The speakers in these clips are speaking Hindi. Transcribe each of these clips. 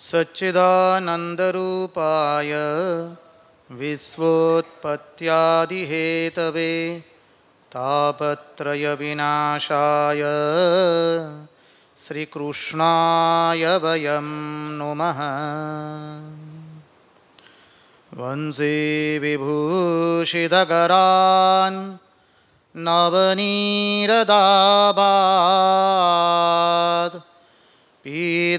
सच्चिदानन्दरूपाय विश्वोत्पत्त्यादिहेतवे तापत्रयविनाशाय श्रीकृष्णाय वयं नुमः। वंशे विभूषितकरान् नवनीरदाभात् पीताम्बरात्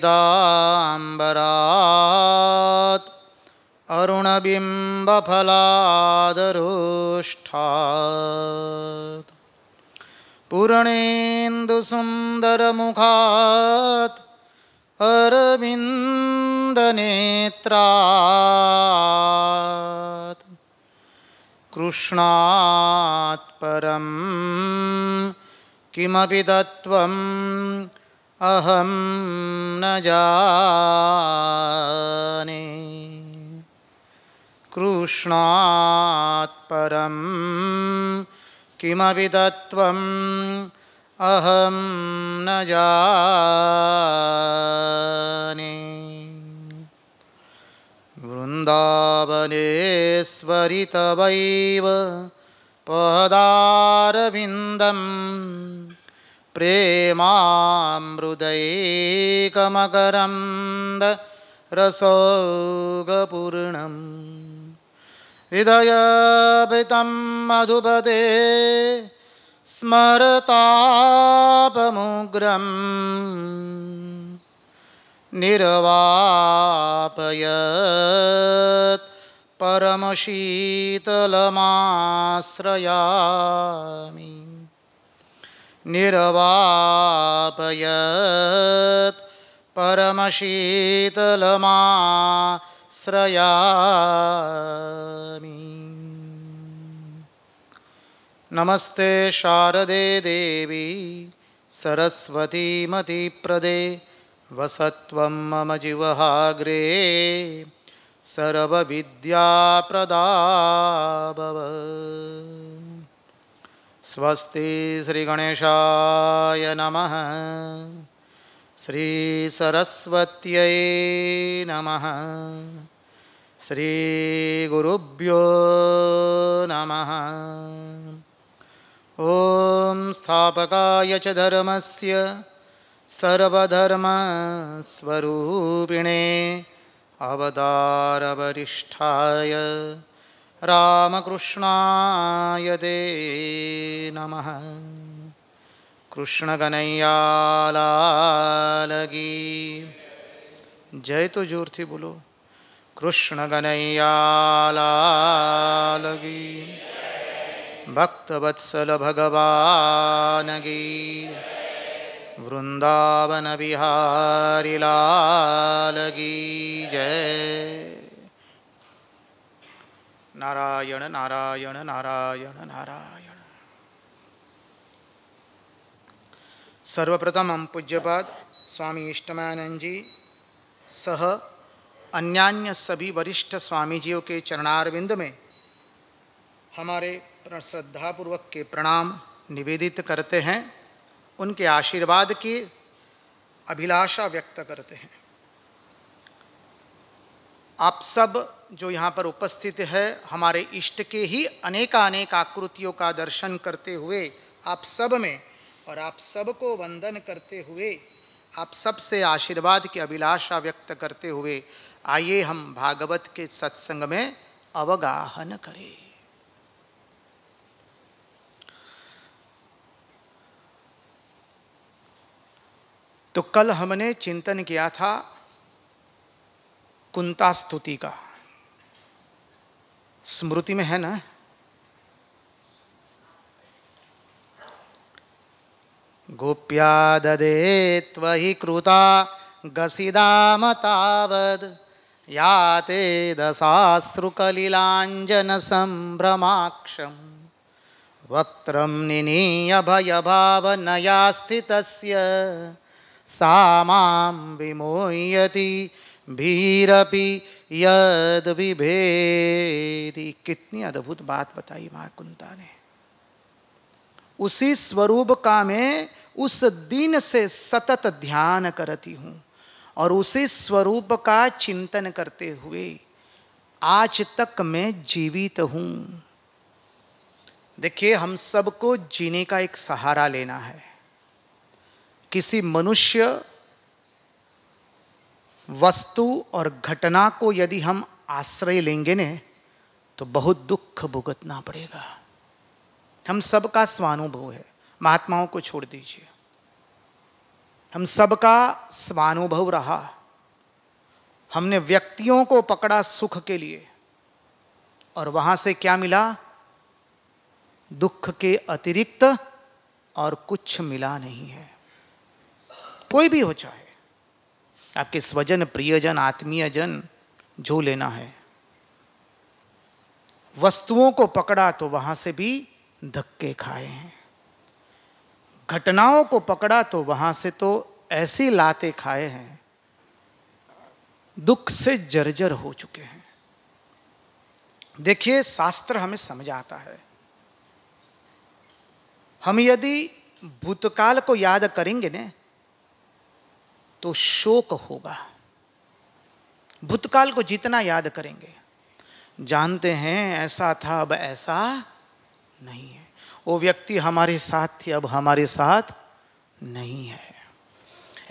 अरुणबिम्बफलादरोष्ठात् पूर्णेन्दुसुन्दरमुखात् अरविन्दनेत्रात् कृष्णात् परं किमपि तत्त्वम् अहं न जाने। कृष्णात् परं किमपि तत्त्वम् अहं न जाने। वृन्दावनेश्वरि तवैव पदारविन्दम् प्रेमामृतैकमकरन्द रसोगपूर्णम् हृदयभितं मधुपते स्मरतापमुग्रम् निर्वापयत् परमशीतलमाश्रयामि। निर्वापयत् परमशीतलमाश्रयामि। नमस्ते शारदे देवी सरस्वती मतिप्रदे वसत्वं मम जिह्वाग्रे सर्वविद्याप्रदा भव। स्वस्ति श्रीगणेशाय नमः। श्रीसरस्वत्यै नमः। श्रीगुरुभ्यो नमः। ॐ स्थापकाय च धर्मस्य सर्वधर्मस्वरूपिणे अवतारवरिष्ठाय रामकृष्णाय ते नमः। कृष्णकन्हैया की जय। तो जोर थी बोलो। कृष्णकन्हैया की भक्तवत्सल भगवान की वृंदावन बिहारी लाल की जय। नारायण नारायण नारायण नारायण। सर्वप्रथम हम पूज्यपाद स्वामी इष्टमानंद जी सह अन्यान्य सभी वरिष्ठ स्वामी जियों के चरणारविंद में हमारे श्रद्धापूर्वक के प्रणाम निवेदित करते हैं। उनके आशीर्वाद की अभिलाषा व्यक्त करते हैं। आप सब जो यहाँ पर उपस्थित है हमारे इष्ट के ही अनेकानेक आकृतियों का दर्शन करते हुए आप सब में और आप सबको वंदन करते हुए आप सब से आशीर्वाद की अभिलाषा व्यक्त करते हुए आइए हम भागवत के सत्संग में अवगाहन करें। तो कल हमने चिंतन किया था कुंता स्तुति का। स्मृति में है ना? गोप्या ददे त्वहि कृता गसिदामतावद याते दशाश्रुकलिलाञ्जन संभ्रमाक्षम् वक्त्रं निनीय भयभावनया स्थितस्य सा मां विमोह्यति भीरपि यद विभेति। कितनी अद्भुत बात बताई मां कुंता ने। उसी स्वरूप का मैं उस दिन से सतत ध्यान करती हूँ और उसी स्वरूप का चिंतन करते हुए आज तक मैं जीवित हूं। देखिए, हम सबको जीने का एक सहारा लेना है। किसी मनुष्य, वस्तु और घटना को यदि हम आश्रय लेंगे ने तो बहुत दुख भुगतना पड़ेगा। हम सबका स्वानुभव है, महात्माओं को छोड़ दीजिए, हम सबका स्वानुभव रहा। हमने व्यक्तियों को पकड़ा सुख के लिए और वहां से क्या मिला? दुख के अतिरिक्त और कुछ मिला नहीं है। कोई भी हो, चाहे आपके स्वजन, प्रियजन, आत्मीयजन, जो लेना है। वस्तुओं को पकड़ा तो वहां से भी धक्के खाए हैं, घटनाओं को पकड़ा तो वहां से तो ऐसी लाते खाए हैं, दुख से जर्जर हो चुके हैं। देखिए, शास्त्र हमें समझाता है, हम यदि भूतकाल को याद करेंगे ने तो शोक होगा। भूतकाल को जितना याद करेंगे, जानते हैं ऐसा था, अब ऐसा नहीं है, वो व्यक्ति हमारे साथ थे, अब हमारे साथ नहीं है।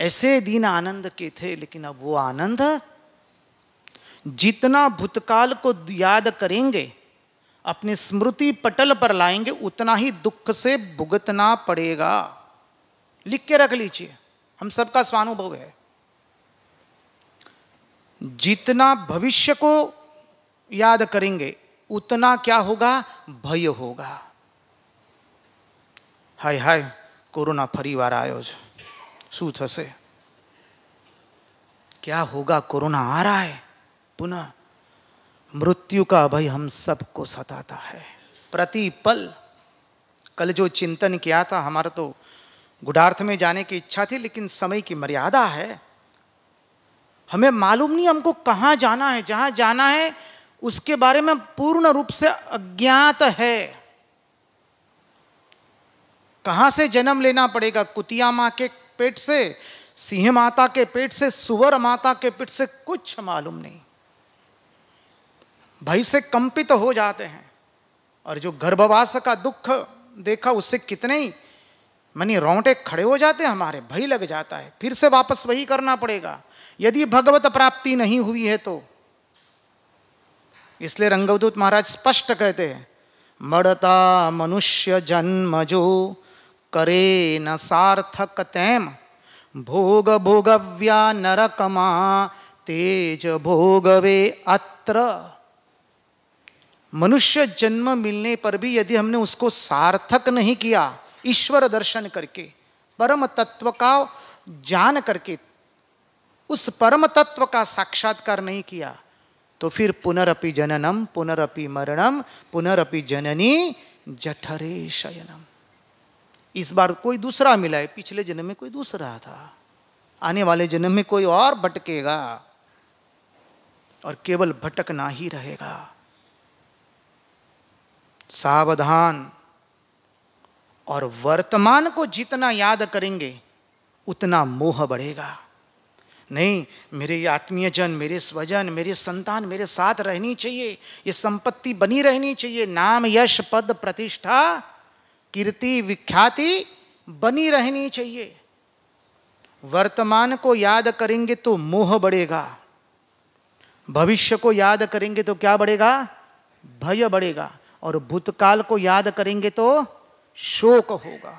ऐसे दिन आनंद के थे, लेकिन अब वो आनंद, जितना भूतकाल को याद करेंगे, अपने स्मृति पटल पर लाएंगे, उतना ही दुख से भुगतना पड़ेगा। लिख के रख लीजिए, हम सबका स्वानुभव है। जितना भविष्य को याद करेंगे उतना क्या होगा? भय होगा। हाय हाय, कोरोना फरी वार आयो छे, शू थशे? क्या होगा? कोरोना आ रहा है पुनः। मृत्यु का भय हम सबको सताता है प्रतिपल। कल जो चिंतन किया था, हमारा तो गुडार्थ में जाने की इच्छा थी, लेकिन समय की मर्यादा है। हमें मालूम नहीं हमको कहां जाना है, जहां जाना है उसके बारे में पूर्ण रूप से अज्ञात है। कहां से जन्म लेना पड़ेगा? कुतिया मां के पेट से, सिंह माता के पेट से, सुवर माता के पेट से, कुछ मालूम नहीं। भय से कंपित हो जाते हैं। और जो गर्भवास का दुख देखा, उससे कितने ही मनी रोंगटे खड़े हो जाते हैं हमारे, भय लग जाता है। फिर से वापस वही करना पड़ेगा यदि भगवत प्राप्ति नहीं हुई है तो। इसलिए रंगवदूत महाराज स्पष्ट कहते हैं, मड़ता मनुष्य जन्म जो करे न सार्थक तैम, भोग भोगव्या नरकमा तेज भोगवे अत्र। मनुष्य जन्म मिलने पर भी यदि हमने उसको सार्थक नहीं किया, ईश्वर दर्शन करके, परम तत्व का जान करके, उस परम तत्व का साक्षात्कार नहीं किया, तो फिर पुनरपि जननम पुनरपि मरणम पुनरपि जननी जठरे शयनम। इस बार कोई दूसरा मिला है, पिछले जन्म में कोई दूसरा था, आने वाले जन्म में कोई और भटकेगा और केवल भटकना ही रहेगा। सावधान। और वर्तमान को जितना याद करेंगे उतना मोह बढ़ेगा। नहीं, मेरे आत्मीय जन, मेरे स्वजन, मेरे संतान मेरे साथ रहनी चाहिए, ये संपत्ति बनी रहनी चाहिए, नाम यश पद प्रतिष्ठा कीर्ति विख्याति बनी रहनी चाहिए। वर्तमान को याद करेंगे तो मोह बढ़ेगा, भविष्य को याद करेंगे तो क्या बढ़ेगा? भय बढ़ेगा, और भूतकाल को याद करेंगे तो शोक होगा।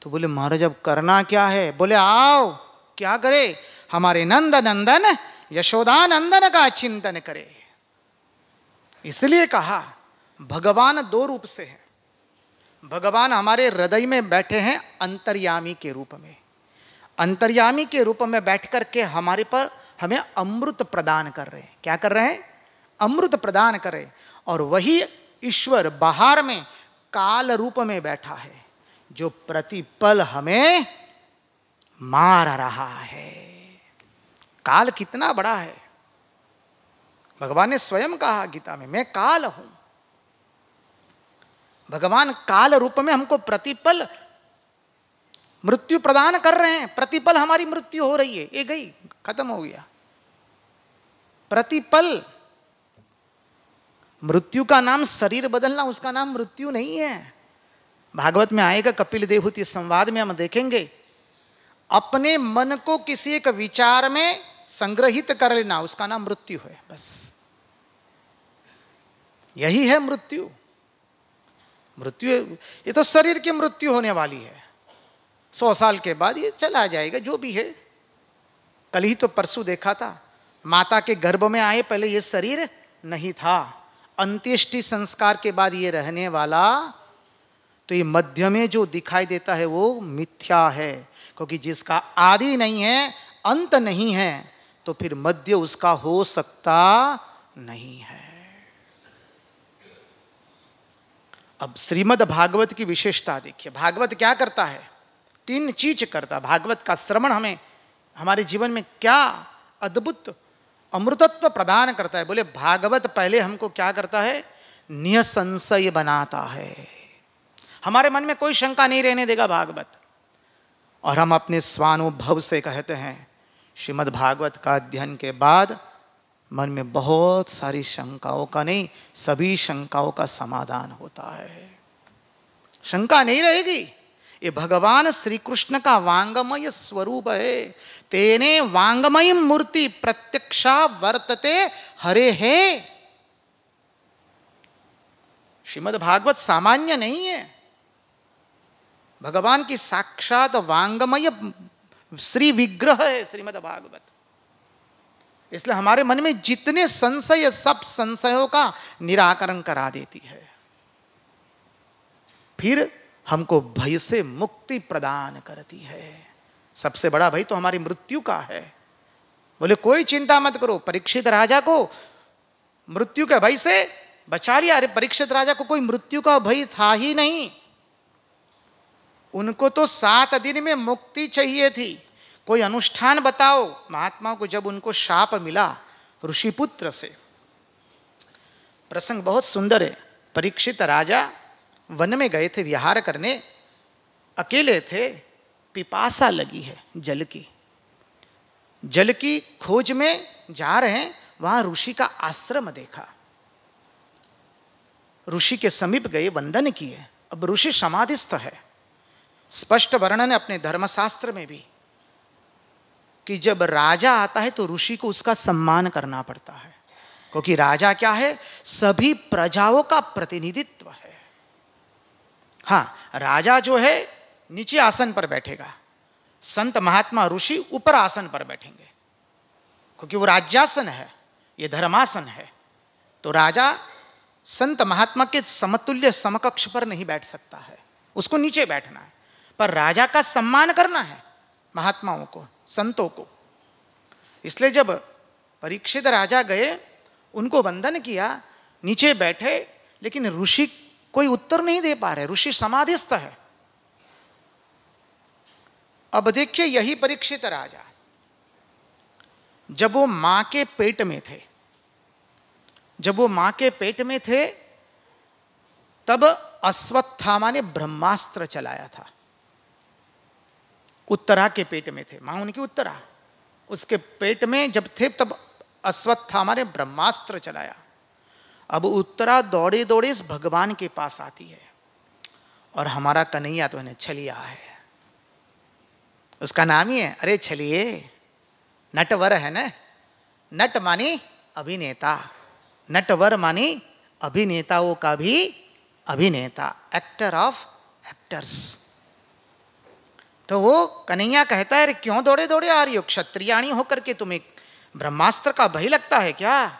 तो बोले महाराज अब करना क्या है? बोले आओ क्या करे? हमारे नंद नंदन यशोदा नंदन का चिंतन करे। इसलिए कहा भगवान दो रूप से है। भगवान हमारे हृदय में बैठे हैं अंतर्यामी के रूप में। अंतर्यामी के रूप में बैठ करके हमारे पर हमें अमृत प्रदान कर रहे हैं। क्या कर रहे हैं? अमृत प्रदान कर रहे। और वही ईश्वर बाहर में काल रूप में बैठा है, जो प्रतिपल हमें मार रहा है। काल कितना बड़ा है, भगवान ने स्वयं कहा गीता में, मैं काल हूं। भगवान काल रूप में हमको प्रतिपल मृत्यु प्रदान कर रहे हैं। प्रतिपल हमारी मृत्यु हो रही है, ये गई खत्म हो गया। प्रतिपल मृत्यु का नाम शरीर बदलना, उसका नाम मृत्यु नहीं है। भागवत में आएगा, कपिल देवहूति संवाद में हम देखेंगे, अपने मन को किसी एक विचार में संग्रहित कर लेना, उसका नाम मृत्यु है। बस यही है मृत्यु। मृत्यु, ये तो शरीर की मृत्यु होने वाली है। 100 साल के बाद ये चला जाएगा, जो भी है। कल ही तो परसों देखा था, माता के गर्भ में आए पहले ये शरीर नहीं था, अंत्येष्टि संस्कार के बाद ये रहने वाला। तो ये मध्य में जो दिखाई देता है वो मिथ्या है, क्योंकि जिसका आदि नहीं है, अंत नहीं है, तो फिर मध्य उसका हो सकता नहीं है। अब श्रीमद् भागवत की विशेषता देखिए। भागवत क्या करता है? 3 चीज करता। भागवत का श्रवण हमें हमारे जीवन में क्या अद्भुत अमृतत्व प्रदान करता है। बोले भागवत पहले हमको क्या करता है? निसंशय बनाता है। हमारे मन में कोई शंका नहीं रहने देगा भागवत। और हम अपने स्वानुभव से कहते हैं, श्रीमद् भागवत का अध्ययन के बाद मन में बहुत सारी शंकाओं का नहीं, सभी शंकाओं का समाधान होता है। शंका नहीं रहेगी। ये भगवान श्री कृष्ण का वांगमय स्वरूप है। तेने वांगमय मूर्ति प्रत्यक्षा वर्तते हरे है। श्रीमद् भागवत सामान्य नहीं है, भगवान की साक्षात वांगमय श्री विग्रह है श्रीमद् भागवत। इसलिए हमारे मन में जितने संशय, सब संशयों का निराकरण करा देती है। फिर हमको भय से मुक्ति प्रदान करती है। सबसे बड़ा भय तो हमारी मृत्यु का है। बोले कोई चिंता मत करो, परीक्षित राजा को मृत्यु के भय से बचा लिया। अरे परीक्षित राजा को कोई मृत्यु का भय था ही नहीं, उनको तो 7 दिन में मुक्ति चाहिए थी। कोई अनुष्ठान बताओ महात्माओं को। जब उनको शाप मिला ऋषिपुत्र से, प्रसंग बहुत सुंदर है। परीक्षित राजा वन में गए थे विहार करने, अकेले थे, पिपासा लगी है जल की। जल की खोज में जा रहे हैं, वहां ऋषि का आश्रम देखा। ऋषि के समीप गए, वंदन किए। अब ऋषि समाधिस्थ है। स्पष्ट वर्णन है अपने धर्मशास्त्र में भी कि जब राजा आता है तो ऋषि को उसका सम्मान करना पड़ता है, क्योंकि राजा क्या है? सभी प्रजाओं का प्रतिनिधित्व है। हाँ, राजा जो है नीचे आसन पर बैठेगा, संत महात्मा ऋषि ऊपर आसन पर बैठेंगे, क्योंकि वो राज्यासन है, ये धर्मासन है। तो राजा संत महात्मा के समतुल्य समकक्ष पर नहीं बैठ सकता है, उसको नीचे बैठना है। पर राजा का सम्मान करना है महात्माओं को, संतों को। इसलिए जब परीक्षित राजा गए, उनको वंदन किया, नीचे बैठे, लेकिन ऋषि कोई उत्तर नहीं दे पा रहे। ऋषि समाधिस्थ है। अब देखिए, यही परीक्षित राजा जब वो मां के पेट में थे, तब अश्वत्थामा ने ब्रह्मास्त्र चलाया था। उत्तरा के पेट में थे, मां उनकी उत्तरा, उसके पेट में जब थे तब अश्वत्थामा ने ब्रह्मास्त्र चलाया। अब उत्तरा दौड़े दौड़े इस भगवान के पास आती है, और हमारा कन्हैया तो इन्हें छलिया है, उसका नाम ही है अरे छलिए। नटवर है ना, नट मानी अभिनेता, नटवर मानी अभिनेताओं का भी अभिनेता, एक्टर ऑफ एक्टर्स। तो वो कन्हैया कहता है, अरे क्यों दौड़े दौड़े आ रही हो? क्षत्रियाणी होकर के तुम्हें ब्रह्मास्त्र का भय लगता है क्या?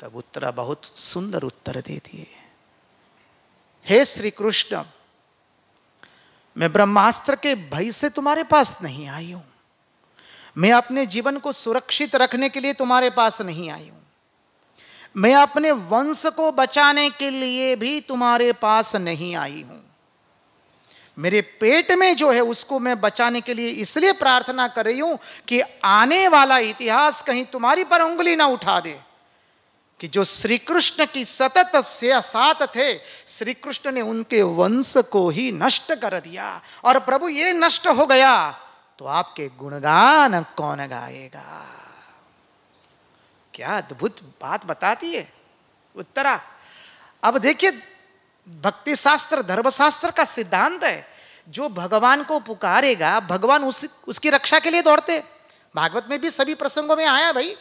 तब उत्तरा बहुत सुंदर उत्तर देती है, हे श्री कृष्ण, मैं ब्रह्मास्त्र के भय से तुम्हारे पास नहीं आई हूं, मैं अपने जीवन को सुरक्षित रखने के लिए तुम्हारे पास नहीं आई हूं, मैं अपने वंश को बचाने के लिए भी तुम्हारे पास नहीं आई हूं। मेरे पेट में जो है उसको मैं बचाने के लिए इसलिए प्रार्थना कर रही हूं कि आने वाला इतिहास कहीं तुम्हारी पर उंगली ना उठा दे कि जो श्री कृष्ण की सतत से साथ थे, श्री कृष्ण ने उनके वंश को ही नष्ट कर दिया। और प्रभु ये नष्ट हो गया तो आपके गुणगान कौन गाएगा। क्या अद्भुत बात बताती है उत्तरा। अब देखिए, भक्ति शास्त्र धर्मशास्त्र का सिद्धांत है, जो भगवान को पुकारेगा भगवान उसकी रक्षा के लिए दौड़ते। भागवत में भी सभी प्रसंगों में आया भाई,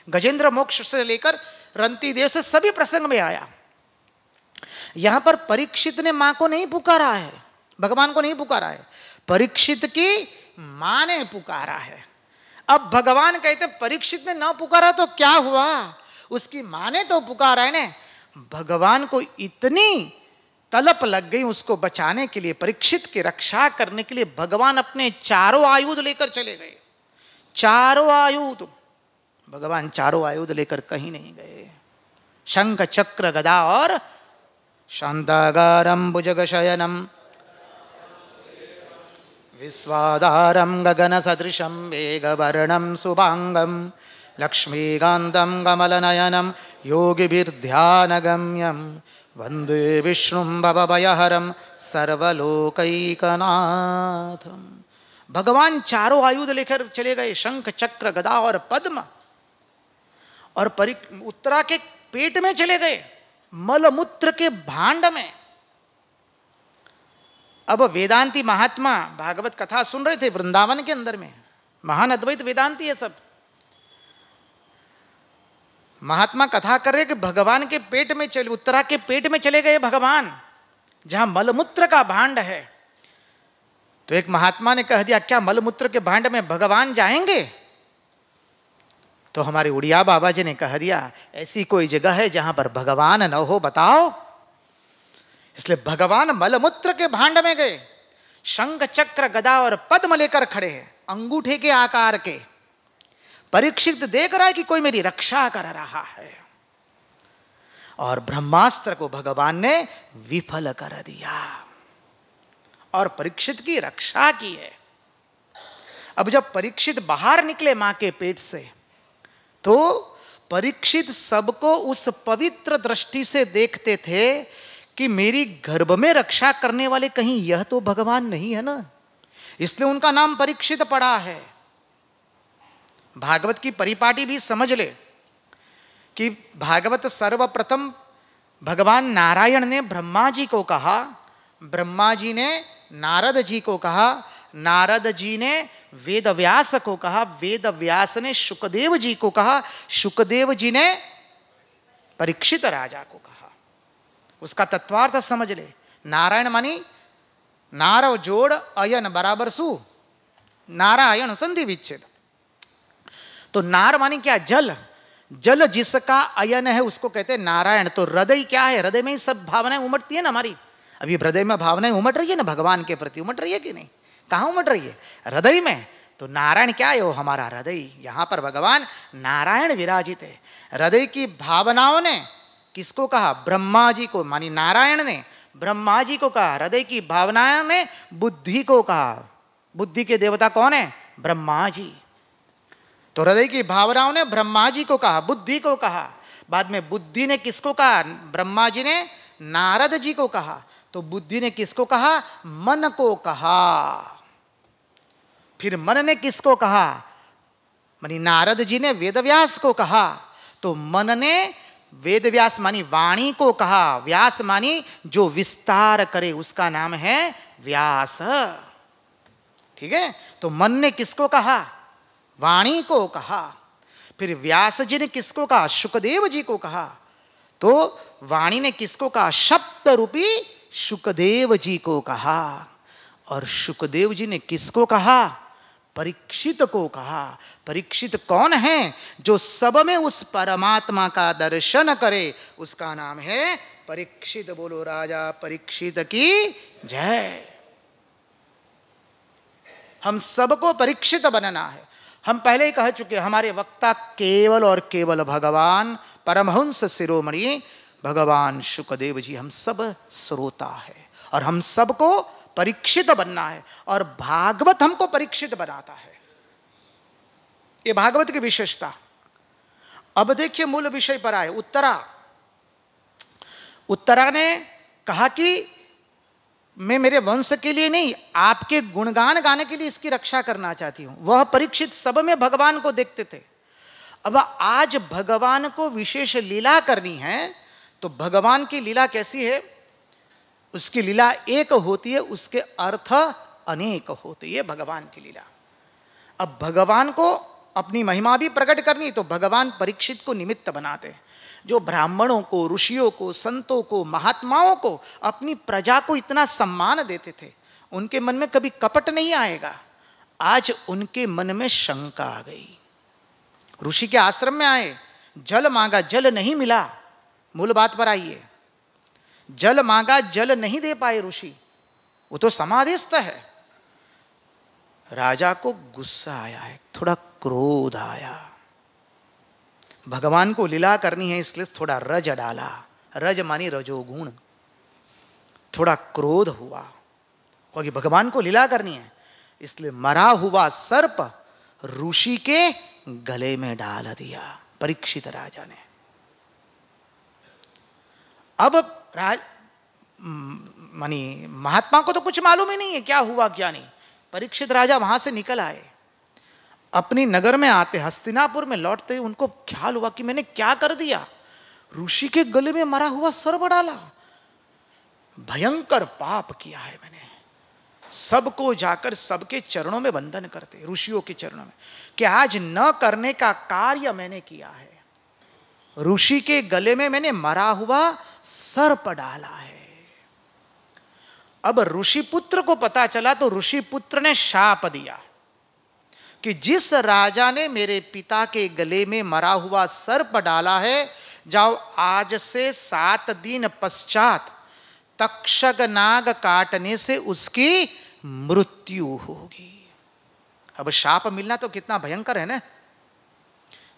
गजेंद्र मोक्ष से लेकर रंती देव से सभी प्रसंग में आया। यहां पर परीक्षित ने मां को नहीं पुकारा है, भगवान को नहीं पुकारा है, परीक्षित की मां ने पुकारा है। अब भगवान कहते परीक्षित ने ना पुकारा तो क्या हुआ, उसकी मां ने तो पुकारा है ना। भगवान को इतनी तलप लग गई उसको बचाने के लिए, परीक्षित की रक्षा करने के लिए भगवान अपने चारों आयुध लेकर चले गए। चारों आयुध, भगवान चारों आयुध लेकर कहीं नहीं गए। शंख चक्र गदा और शांतागारम भुजगशयनम विश्वाधारम गगन सदृशम मेघवर्णम शुभांगम लक्ष्मीकांतम कमलनयनम योगिभिर्ध्यानगम्यम वंदे विष्णुं भवभयहरं सर्वलोकैकनाथम। भगवान चारों आयुध लेकर चले गए, शंख चक्र गदा और पद्म, और उत्तरा के पेट में चले गए, मलमूत्र के भांड में। अब वेदांती महात्मा भागवत कथा सुन रहे थे वृंदावन के अंदर में, महान अद्वैत वेदांती है सब। महात्मा कथा कर रहे कि भगवान के पेट में चले, उत्तरा के पेट में चले गए भगवान, जहां मलमूत्र का भांड है। तो एक महात्मा ने कह दिया, क्या मलमूत्र के भांड में भगवान जाएंगे? तो हमारे उड़िया बाबा जी ने कह दिया, ऐसी कोई जगह है जहां पर भगवान न हो, बताओ। इसलिए भगवान मलमूत्र के भांड में गए, शंख चक्र गदा और पद्म लेकर खड़े हैं, अंगूठे के आकार के। परीक्षित देख रहा है कि कोई मेरी रक्षा कर रहा है, और ब्रह्मास्त्र को भगवान ने विफल कर दिया और परीक्षित की रक्षा की है। अब जब परीक्षित बाहर निकले मां के पेट से, तो परीक्षित सबको उस पवित्र दृष्टि से देखते थे कि मेरी गर्भ में रक्षा करने वाले कहीं यह तो भगवान नहीं है ना, इसलिए उनका नाम परीक्षित पड़ा है। भागवत की परिपाटी भी समझ ले कि भागवत सर्वप्रथम भगवान नारायण ने ब्रह्मा जी को कहा, ब्रह्मा जी ने नारद जी को कहा, नारद जी ने वेद व्यास को कहा, वेद व्यास ने शुकदेव जी को कहा, शुकदेव जी ने परीक्षित राजा को कहा। उसका तत्वार्थ समझ ले। नारायण मानी नारव जोड़ अयन बराबर सु, नारायण संधि विच्छेद। तो नार मानी क्या? जल। जल जिसका अयन है उसको कहते हैं नारायण। तो हृदय क्या है? हृदय में ही सब भावनाएं उमड़ती है ना हमारी। अभी हृदय में भावनाएं उमड़ रही है ना भगवान के प्रति, उमड़ रही है कि नहीं? कहाँ उमड़ रही है? हृदय में। तो नारायण क्या है? वो हमारा हृदय। यहां पर भगवान नारायण विराजित है। हृदय की भावनाओं ने किसको कहा? ब्रह्मा जी को, मानी नारायण ने ब्रह्मा जी को कहा। हृदय की भावनाओं ने बुद्धि को कहा। बुद्धि के देवता कौन है? ब्रह्मा जी। तो हृदय की भावनाओं ने ब्रह्मा जी को कहा, बुद्धि को कहा। बाद में बुद्धि ने किसको कहा? ब्रह्मा जी ने नारद जी को कहा। तो बुद्धि ने किसको कहा? मन को कहा। फिर मन ने किसको कहा? मानी नारद जी ने वेदव्यास को कहा। तो मन ने वेदव्यास मानी वाणी को कहा। व्यास मानी जो विस्तार करे, उसका नाम है व्यास। ठीक है? तो मन ने किसको कहा? वाणी को कहा। फिर व्यास जी ने किसको कहा? शुकदेव जी को कहा। तो वाणी ने किसको कहा? शब्द रूपी शुकदेव जी को कहा। और शुकदेव जी ने किसको कहा? परीक्षित को कहा। परीक्षित कौन है? जो सब में उस परमात्मा का दर्शन करे, उसका नाम है परीक्षित। बोलो राजा परीक्षित की जय। हम सबको परीक्षित बनना है। हम पहले ही कह चुके, हमारे वक्ता केवल और केवल भगवान परमहंस शिरोमणि भगवान शुकदेव जी। हम सब श्रोता है और हम सबको परीक्षित बनना है, और भागवत हमको परीक्षित बनाता है। ये भागवत की विशेषता। अब देखिए मूल विषय पर आए। उत्तरा ने कहा कि मैं मेरे वंश के लिए नहीं, आपके गुणगान गाने के लिए इसकी रक्षा करना चाहती हूं। वह परीक्षित सब में भगवान को देखते थे। अब आज भगवान को विशेष लीला करनी है, तो भगवान की लीला कैसी है? उसकी लीला एक होती है, उसके अर्थ अनेक होते हैं भगवान की लीला। अब भगवान को अपनी महिमा भी प्रकट करनी, तो भगवान परीक्षित को निमित्त बनाते हैं। जो ब्राह्मणों को, ऋषियों को, संतों को, महात्माओं को, अपनी प्रजा को इतना सम्मान देते थे, उनके मन में कभी कपट नहीं आएगा। आज उनके मन में शंका आ गई। ऋषि के आश्रम में आए, जल मांगा, जल नहीं मिला। मूल बात पर आइए, जल मांगा, जल नहीं दे पाए ऋषि, वो तो समाधिस्थ है। राजा को गुस्सा आया है, थोड़ा क्रोध आया। भगवान को लीला करनी है, इसलिए थोड़ा रज डाला। रज मानी रजोगुण। थोड़ा क्रोध हुआ, क्योंकि भगवान को लीला करनी है, इसलिए मरा हुआ सर्प ऋषि के गले में डाल दिया परीक्षित राजा ने। अब मानी महात्मा को तो कुछ मालूम ही नहीं है क्या हुआ क्या नहीं। परीक्षित राजा वहां से निकल आए, अपनी नगर में आते, हस्तिनापुर में लौटते, उनको ख्याल हुआ कि मैंने क्या कर दिया, ऋषि के गले में मरा हुआ सर्प डाला, भयंकर पाप किया है मैंने। सबको जाकर सबके चरणों में वंदन करते, ऋषियों के चरणों में, कि आज न करने का कार्य मैंने किया है। ऋषि के गले में मैंने मरा हुआ सर्प डाला है। अब ऋषि पुत्र को पता चला, तो ऋषि पुत्र ने शाप दिया कि जिस राजा ने मेरे पिता के गले में मरा हुआ सर्प डाला है, जाओ आज से 7 दिन पश्चात तक्षक नाग काटने से उसकी मृत्यु होगी। अब शाप मिलना तो कितना भयंकर है ना।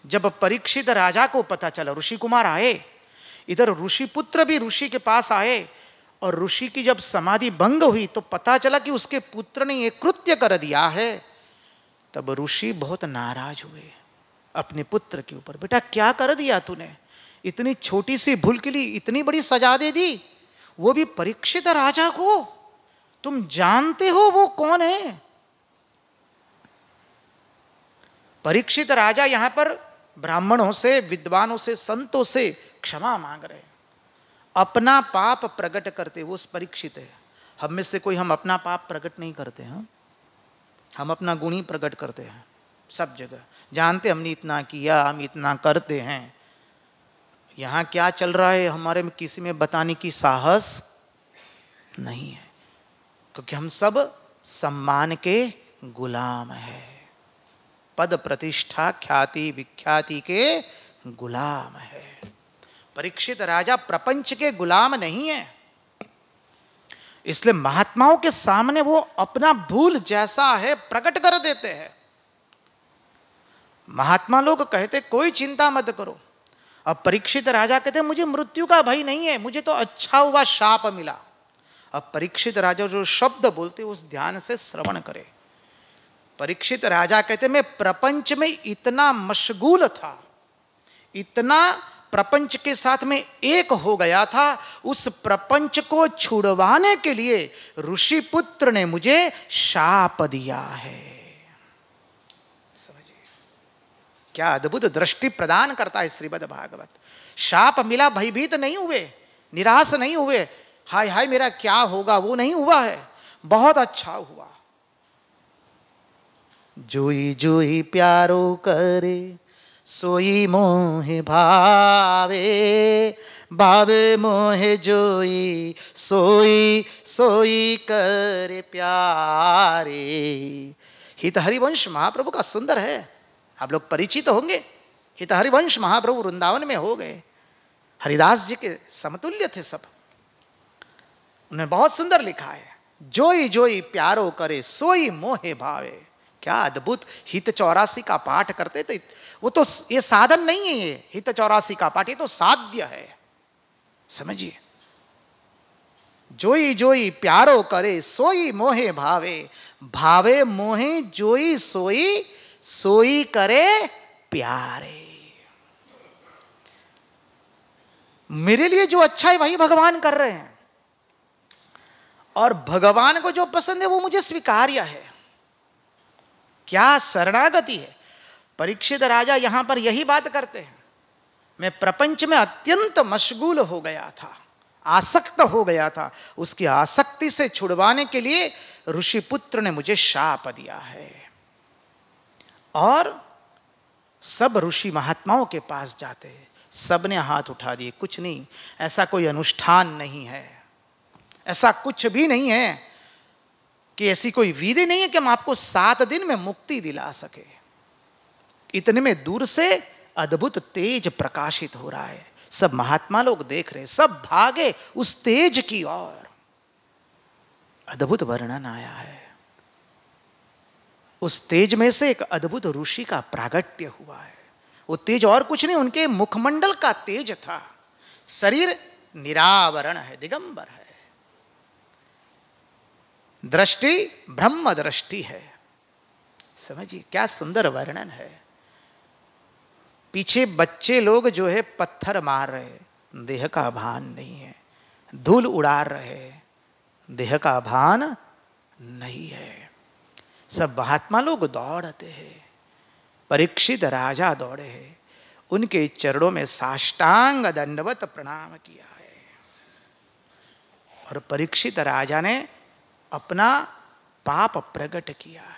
जब परीक्षित राजा को पता चला, ऋषि कुमार आए, इधर ऋषि पुत्र भी ऋषि के पास आए, और ऋषि की जब समाधि भंग हुई तो पता चला कि उसके पुत्र ने यह कृत्य कर दिया है। तब ऋषि बहुत नाराज हुए अपने पुत्र के ऊपर। बेटा क्या कर दिया तूने, इतनी छोटी सी भूल के लिए इतनी बड़ी सजा दे दी, वो भी परीक्षित राजा को। तुम जानते हो वो कौन है? परीक्षित राजा यहां पर ब्राह्मणों से, विद्वानों से, संतों से क्षमा मांग रहे हैं, अपना पाप प्रकट करते। वो परीक्षित है। हम में से कोई हम अपना पाप प्रकट नहीं करते हैं, हम अपना गुण ही प्रकट करते हैं सब जगह। जानते हमने इतना किया, हम इतना करते हैं। यहां क्या चल रहा है हमारे में किसी में बताने की साहस नहीं है, क्योंकि हम सब सम्मान के गुलाम हैं, पद प्रतिष्ठा ख्याति विख्याति के गुलाम है। परीक्षित राजा प्रपंच के गुलाम नहीं है, इसलिए महात्माओं के सामने वो अपना भूल जैसा है प्रकट कर देते हैं। महात्मा लोग कहते कोई चिंता मत करो। अब परीक्षित राजा कहते मुझे मृत्यु का भय नहीं है, मुझे तो अच्छा हुआ शाप मिला। अब परीक्षित राजा जो शब्द बोलते उस ध्यान से श्रवण करे। परीक्षित राजा कहते मैं प्रपंच में इतना मशगूल था, इतना प्रपंच के साथ में एक हो गया था, उस प्रपंच को छुड़वाने के लिए ऋषि पुत्र ने मुझे शाप दिया है। समझिए क्या अद्भुत दृष्टि प्रदान करता है श्रीमद् भागवत। शाप मिला, भयभीत नहीं हुए, निराश नहीं हुए, हाय हाय मेरा क्या होगा, वो नहीं हुआ है, बहुत अच्छा हुआ। जोई जोई प्यारो करे सोई मोहे भावे, भावे मोहे जोई सोई सोई करे प्यारे। हित हरिवंश महाप्रभु का सुंदर है, आप लोग परिचित होंगे। हित हरिवंश महाप्रभु वृंदावन में हो गए, हरिदास जी के समतुल्य थे सब। उन्होंने बहुत सुंदर लिखा है, जोई जोई प्यारो करे सोई मोहे भावे। क्या अद्भुत। हित 84 का पाठ करते तो वो तो ये साधन नहीं है, ये हित 84 का पाठ, ये तो साध्य है। समझिए, जोई जोई प्यारो करे सोई मोहे भावे, भावे मोहे जोई सोई सोई करे प्यारे। मेरे लिए जो अच्छा है वही भगवान कर रहे हैं, और भगवान को जो पसंद है वो मुझे स्वीकार्य है। क्या शरणागति है। परीक्षित राजा यहां पर यही बात करते हैं, मैं प्रपंच में अत्यंत मशगूल हो गया था, आसक्त हो गया था, उसकी आसक्ति से छुड़वाने के लिए ऋषिपुत्र ने मुझे शाप दिया है। और सब ऋषि महात्माओं के पास जाते हैं, सबने हाथ उठा दिए, कुछ नहीं, ऐसा कोई अनुष्ठान नहीं है, ऐसा कुछ भी नहीं है कि ऐसी कोई विधि नहीं है कि हम आपको 7 दिन में मुक्ति दिला सके। इतने में दूर से अद्भुत तेज प्रकाशित हो रहा है, सब महात्मा लोग देख रहे, सब भागे उस तेज की ओर। अद्भुत वर्णन आया है, उस तेज में से एक अद्भुत ऋषि का प्रागट्य हुआ है। वो तेज और कुछ नहीं, उनके मुखमंडल का तेज था। शरीर निरावरण है, दिगंबर है, दृष्टि ब्रह्म दृष्टि है। समझिए क्या सुंदर वर्णन है। पीछे बच्चे लोग जो है पत्थर मार रहे, देह का भान नहीं है, धूल उड़ा रहे, देह का भान नहीं है। सब महात्मा लोग दौड़ते हैं, परीक्षित राजा दौड़े हैं, उनके चरणों में साष्टांग दंडवत प्रणाम किया है। और परीक्षित राजा ने अपना पाप प्रकट किया है।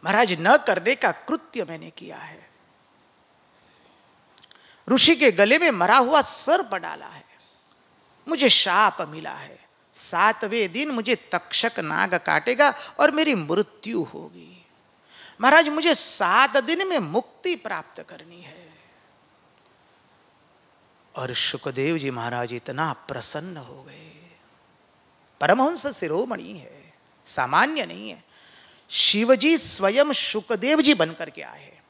महाराज, न करने का कृत्य मैंने किया है। ऋषि के गले में मरा हुआ सर्प डाला है, मुझे शाप मिला है, 7वें दिन मुझे तक्षक नाग काटेगा और मेरी मृत्यु होगी। महाराज, मुझे 7 दिन में मुक्ति प्राप्त करनी है। और शुकदेव जी महाराज इतना प्रसन्न हो गए। परमहंस शिरोमणि है, सामान्य नहीं है। शिवजी स्वयं शुकदेव जी बनकर के आए हैं।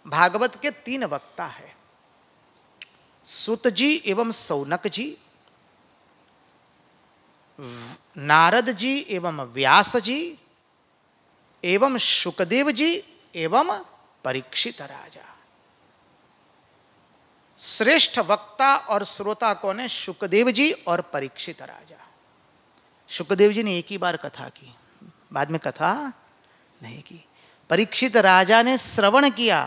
भागवत के 3 वक्ता है, सुत जी एवं सौनक जी, नारद जी एवं व्यास जी, एवं शुकदेव जी एवं परीक्षित राजा। श्रेष्ठ वक्ता और श्रोता कौन है? शुकदेव जी और परीक्षित राजा। शुकदेव जी ने एक ही बार कथा की, बाद में कथा नहीं की। परीक्षित राजा ने श्रवण किया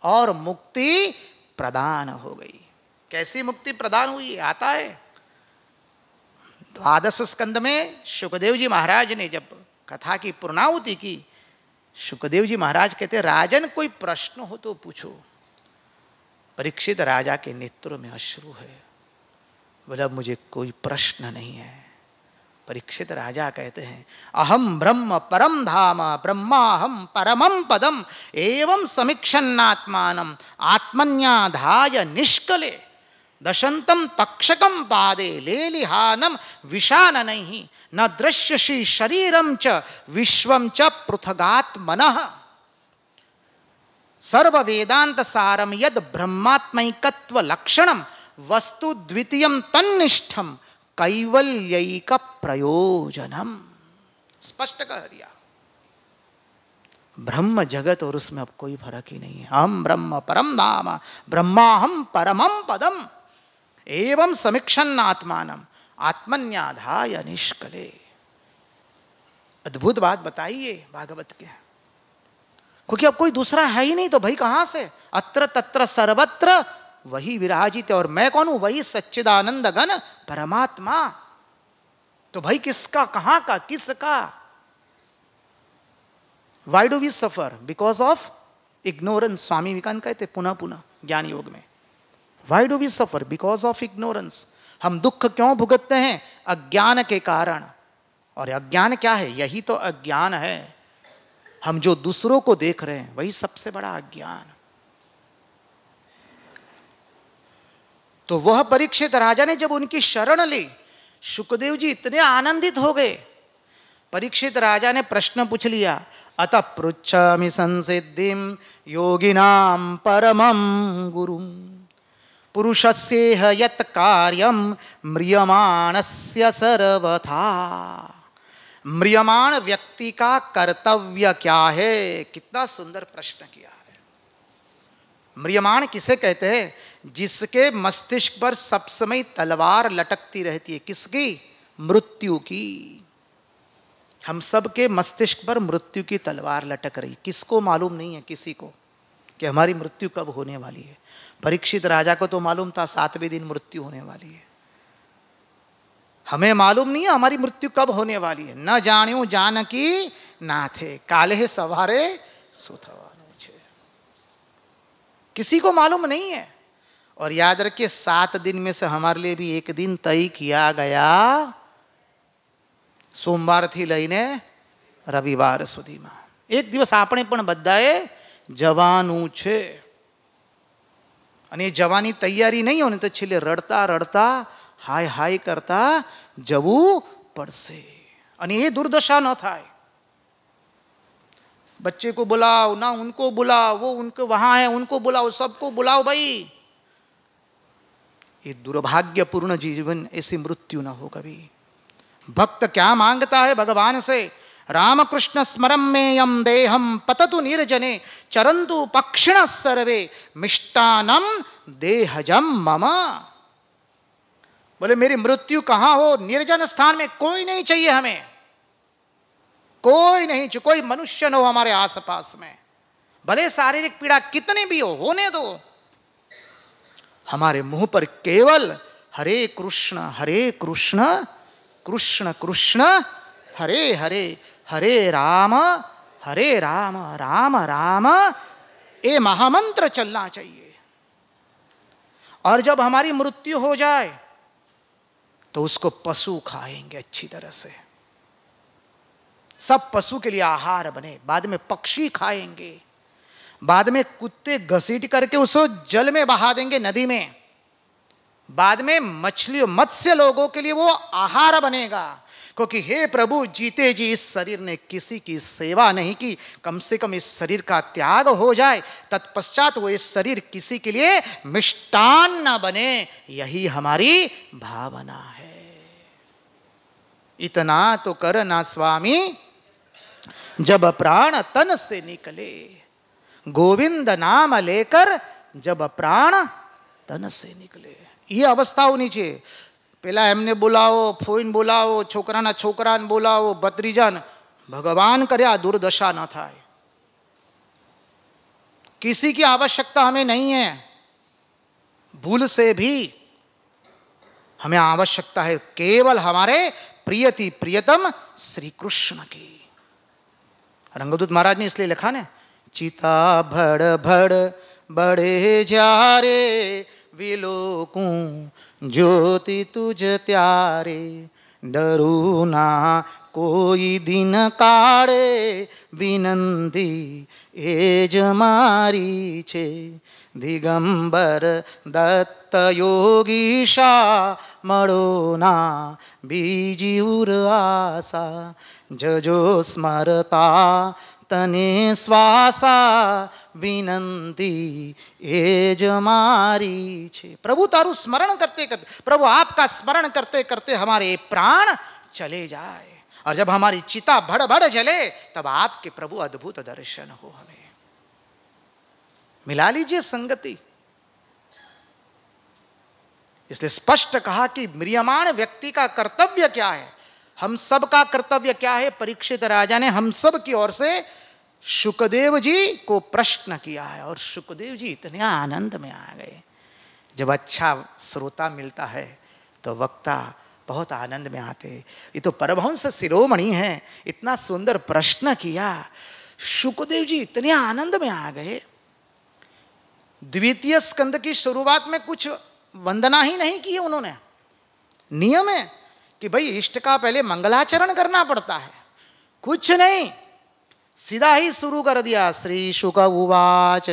और मुक्ति प्रदान हो गई। कैसी मुक्ति प्रदान हुई आता है 12 स्कंद में। शुकदेव जी महाराज ने जब कथा की पूर्णाहुति की, शुकदेव जी महाराज कहते, राजन कोई प्रश्न हो तो पूछो। परीक्षित राजा के नेत्रों में अश्रु है, बोला मुझे कोई प्रश्न नहीं है। परीक्षित राजा कहते हैं, अहम ब्रह्म परम धाम ब्रह्माहम परमं पदम एवं समीक्षन्नात्मानम आत्मन्याधाय निष्कले दशंतम तक्षकम पादे लेलिहानम विषाननैः न दृश्यसि शरीरम च विश्वम च पृथगात्मनः सर्व वेदांत सारम यद ब्रह्मात्मैकत्व लक्षणम वस्तु द्वितीयम तन्निष्ठम कैवल्यैक प्रयोजनम। स्पष्ट कह दिया, ब्रह्म जगत और उसमें अब कोई फर्क ही नहीं है। हम ब्रह्म परम धाम ब्रह्माहम परमं पदम एवं समीक्षन् आत्मानम आत्मन्याधाय निष्कले। अद्भुत बात बताइए भागवत के, क्योंकि अब कोई दूसरा है ही नहीं, तो भाई कहां से? अत्र तत्र सर्वत्र वही विराजित है। और मैं कौन हूं? वही सच्चिदानंद घन परमात्मा। तो भाई किसका, कहां का, किसका? Why do we suffer? Because of ignorance. Swami Vivekananda कहते पुनः पुनः ज्ञान योग में, Why do we suffer? Because of ignorance. हम दुख क्यों भुगतते हैं? अज्ञान के कारण। और अज्ञान क्या है? यही तो अज्ञान है। हम जो दूसरों को देख रहे हैं वही सबसे बड़ा अज्ञान। तो वह परीक्षित राजा ने जब उनकी शरण ली, शुकदेव जी इतने आनंदित हो गए। परीक्षित राजा ने प्रश्न पूछ लिया, अतः पृच्छामि संसिद्धिं योगिनां परमं गुरुं पुरुषस्येह यत् कार्यं म्रियमाणस्य सर्वथा। म्रियमाण व्यक्ति का कर्तव्य क्या है? कितना सुंदर प्रश्न किया है। म्रियमाण किसे कहते हैं? जिसके मस्तिष्क पर सब समय तलवार लटकती रहती है। किसकी? मृत्यु की। हम सब के मस्तिष्क पर मृत्यु की तलवार लटक रही। किसको मालूम नहीं है, किसी को, कि हमारी मृत्यु कब होने वाली है। परीक्षित राजा को तो मालूम था 7वें दिन मृत्यु होने वाली है। हमें मालूम नहीं है हमारी मृत्यु कब होने वाली है। न जान्यो जानकी नाथे काले सवारे सुथवानो छे। किसी को मालूम नहीं है। और याद रखिए 7 दिन में से हमारे लिए भी एक दिन तय किया गया, सोमवार थी लईने रविवार सुधीમાં एक દિવસ આપણે પણ બધાએ જવાનું છે। અને જવાની તૈયારી નહીં હોય ને તો છેલ્લે રડતા રડતા હાય હાય કરતા જવું પડશે। અને એ दुर्दशा न થાય। बच्चे को बुलाओ ना, उनको बुलाओ, वो उनको वहां है उनको बुलाओ, सबको बुलाओ भाई। ये दुर्भाग्यपूर्ण जीवन, ऐसी मृत्यु न हो कभी। भक्त क्या मांगता है भगवान से? रामकृष्ण स्मरम में यम देहम पततु निर्जने चरंतु पक्षिण सर्वे मिष्टानम देहजम मम। बोले मेरी मृत्यु कहां हो? निर्जन स्थान में। कोई नहीं चाहिए हमें, कोई नहीं, कोई मनुष्य न हो हमारे आसपास में। भले शारीरिक पीड़ा कितनी भी हो, होने दो। हमारे मुंह पर केवल हरे कृष्ण कृष्ण कृष्ण हरे हरे, हरे राम राम राम, ये महामंत्र चलना चाहिए। और जब हमारी मृत्यु हो जाए तो उसको पशु खाएंगे अच्छी तरह से। सब पशु के लिए आहार बने। बाद में पक्षी खाएंगे, बाद में कुत्ते घसीट करके उसको जल में बहा देंगे, नदी में। बाद में मछली मत्स्य लोगों के लिए वो आहार बनेगा। क्योंकि हे प्रभु, जीते जी इस शरीर ने किसी की सेवा नहीं की, कम से कम इस शरीर का त्याग हो जाए, तत्पश्चात वो इस शरीर किसी के लिए मिष्टान्न बने। यही हमारी भावना है। इतना तो करना स्वामी जब प्राण तन से निकले, गोविंद नाम लेकर जब प्राण तन से निकले। ये अवस्था होनी चाहिए। पहला एमने बोलावो, फोइन बोलावो, छोकराना छोकराने बोलावो, भत्रीजान, भगवान करे आ दुर्दशा न थाय। किसी की आवश्यकता हमें नहीं है। भूल से भी हमें आवश्यकता है केवल हमारे प्रियति प्रियतम श्री कृष्ण की। रंगदूत महाराज ने इसलिए लिखा ने, चिता भड़ भड़ बड़े जा रे विलोकूं ज्योति तुझ त्यारे, डरू ना कोई दिन काढ़े विनंती एज मारी छे। दिगंबर दत्त योगीशा मळो ना बीजी उर आशा, जजो स्मरता तने श्वासा विनंती एज मारी छे। प्रभु तारू स्मरण करते करते, प्रभु आपका स्मरण करते करते हमारे प्राण चले जाए। और जब हमारी चिता भड़ भड़ जले तब आपके प्रभु अद्भुत दर्शन हो। हमें मिला लीजिए संगति। इसलिए स्पष्ट कहा कि म्रियमाण व्यक्ति का कर्तव्य क्या है, हम सब का कर्तव्य क्या है। परीक्षित राजा ने हम सब की ओर से शुकदेव जी को प्रश्न किया है और शुकदेव जी इतने आनंद में आ गए। जब अच्छा श्रोता मिलता है तो वक्ता बहुत आनंद में आते। ये तो परमहंस शिरोमणि है, इतना सुंदर प्रश्न किया। शुकदेव जी इतने आनंद में आ गए। द्वितीय स्कंद की शुरुआत में कुछ वंदना ही नहीं की उन्होंने। नियम है कि भाई इष्ट का पहले मंगलाचरण करना पड़ता है, कुछ नहीं, सीधा ही शुरू कर दिया। श्री शुक उवाच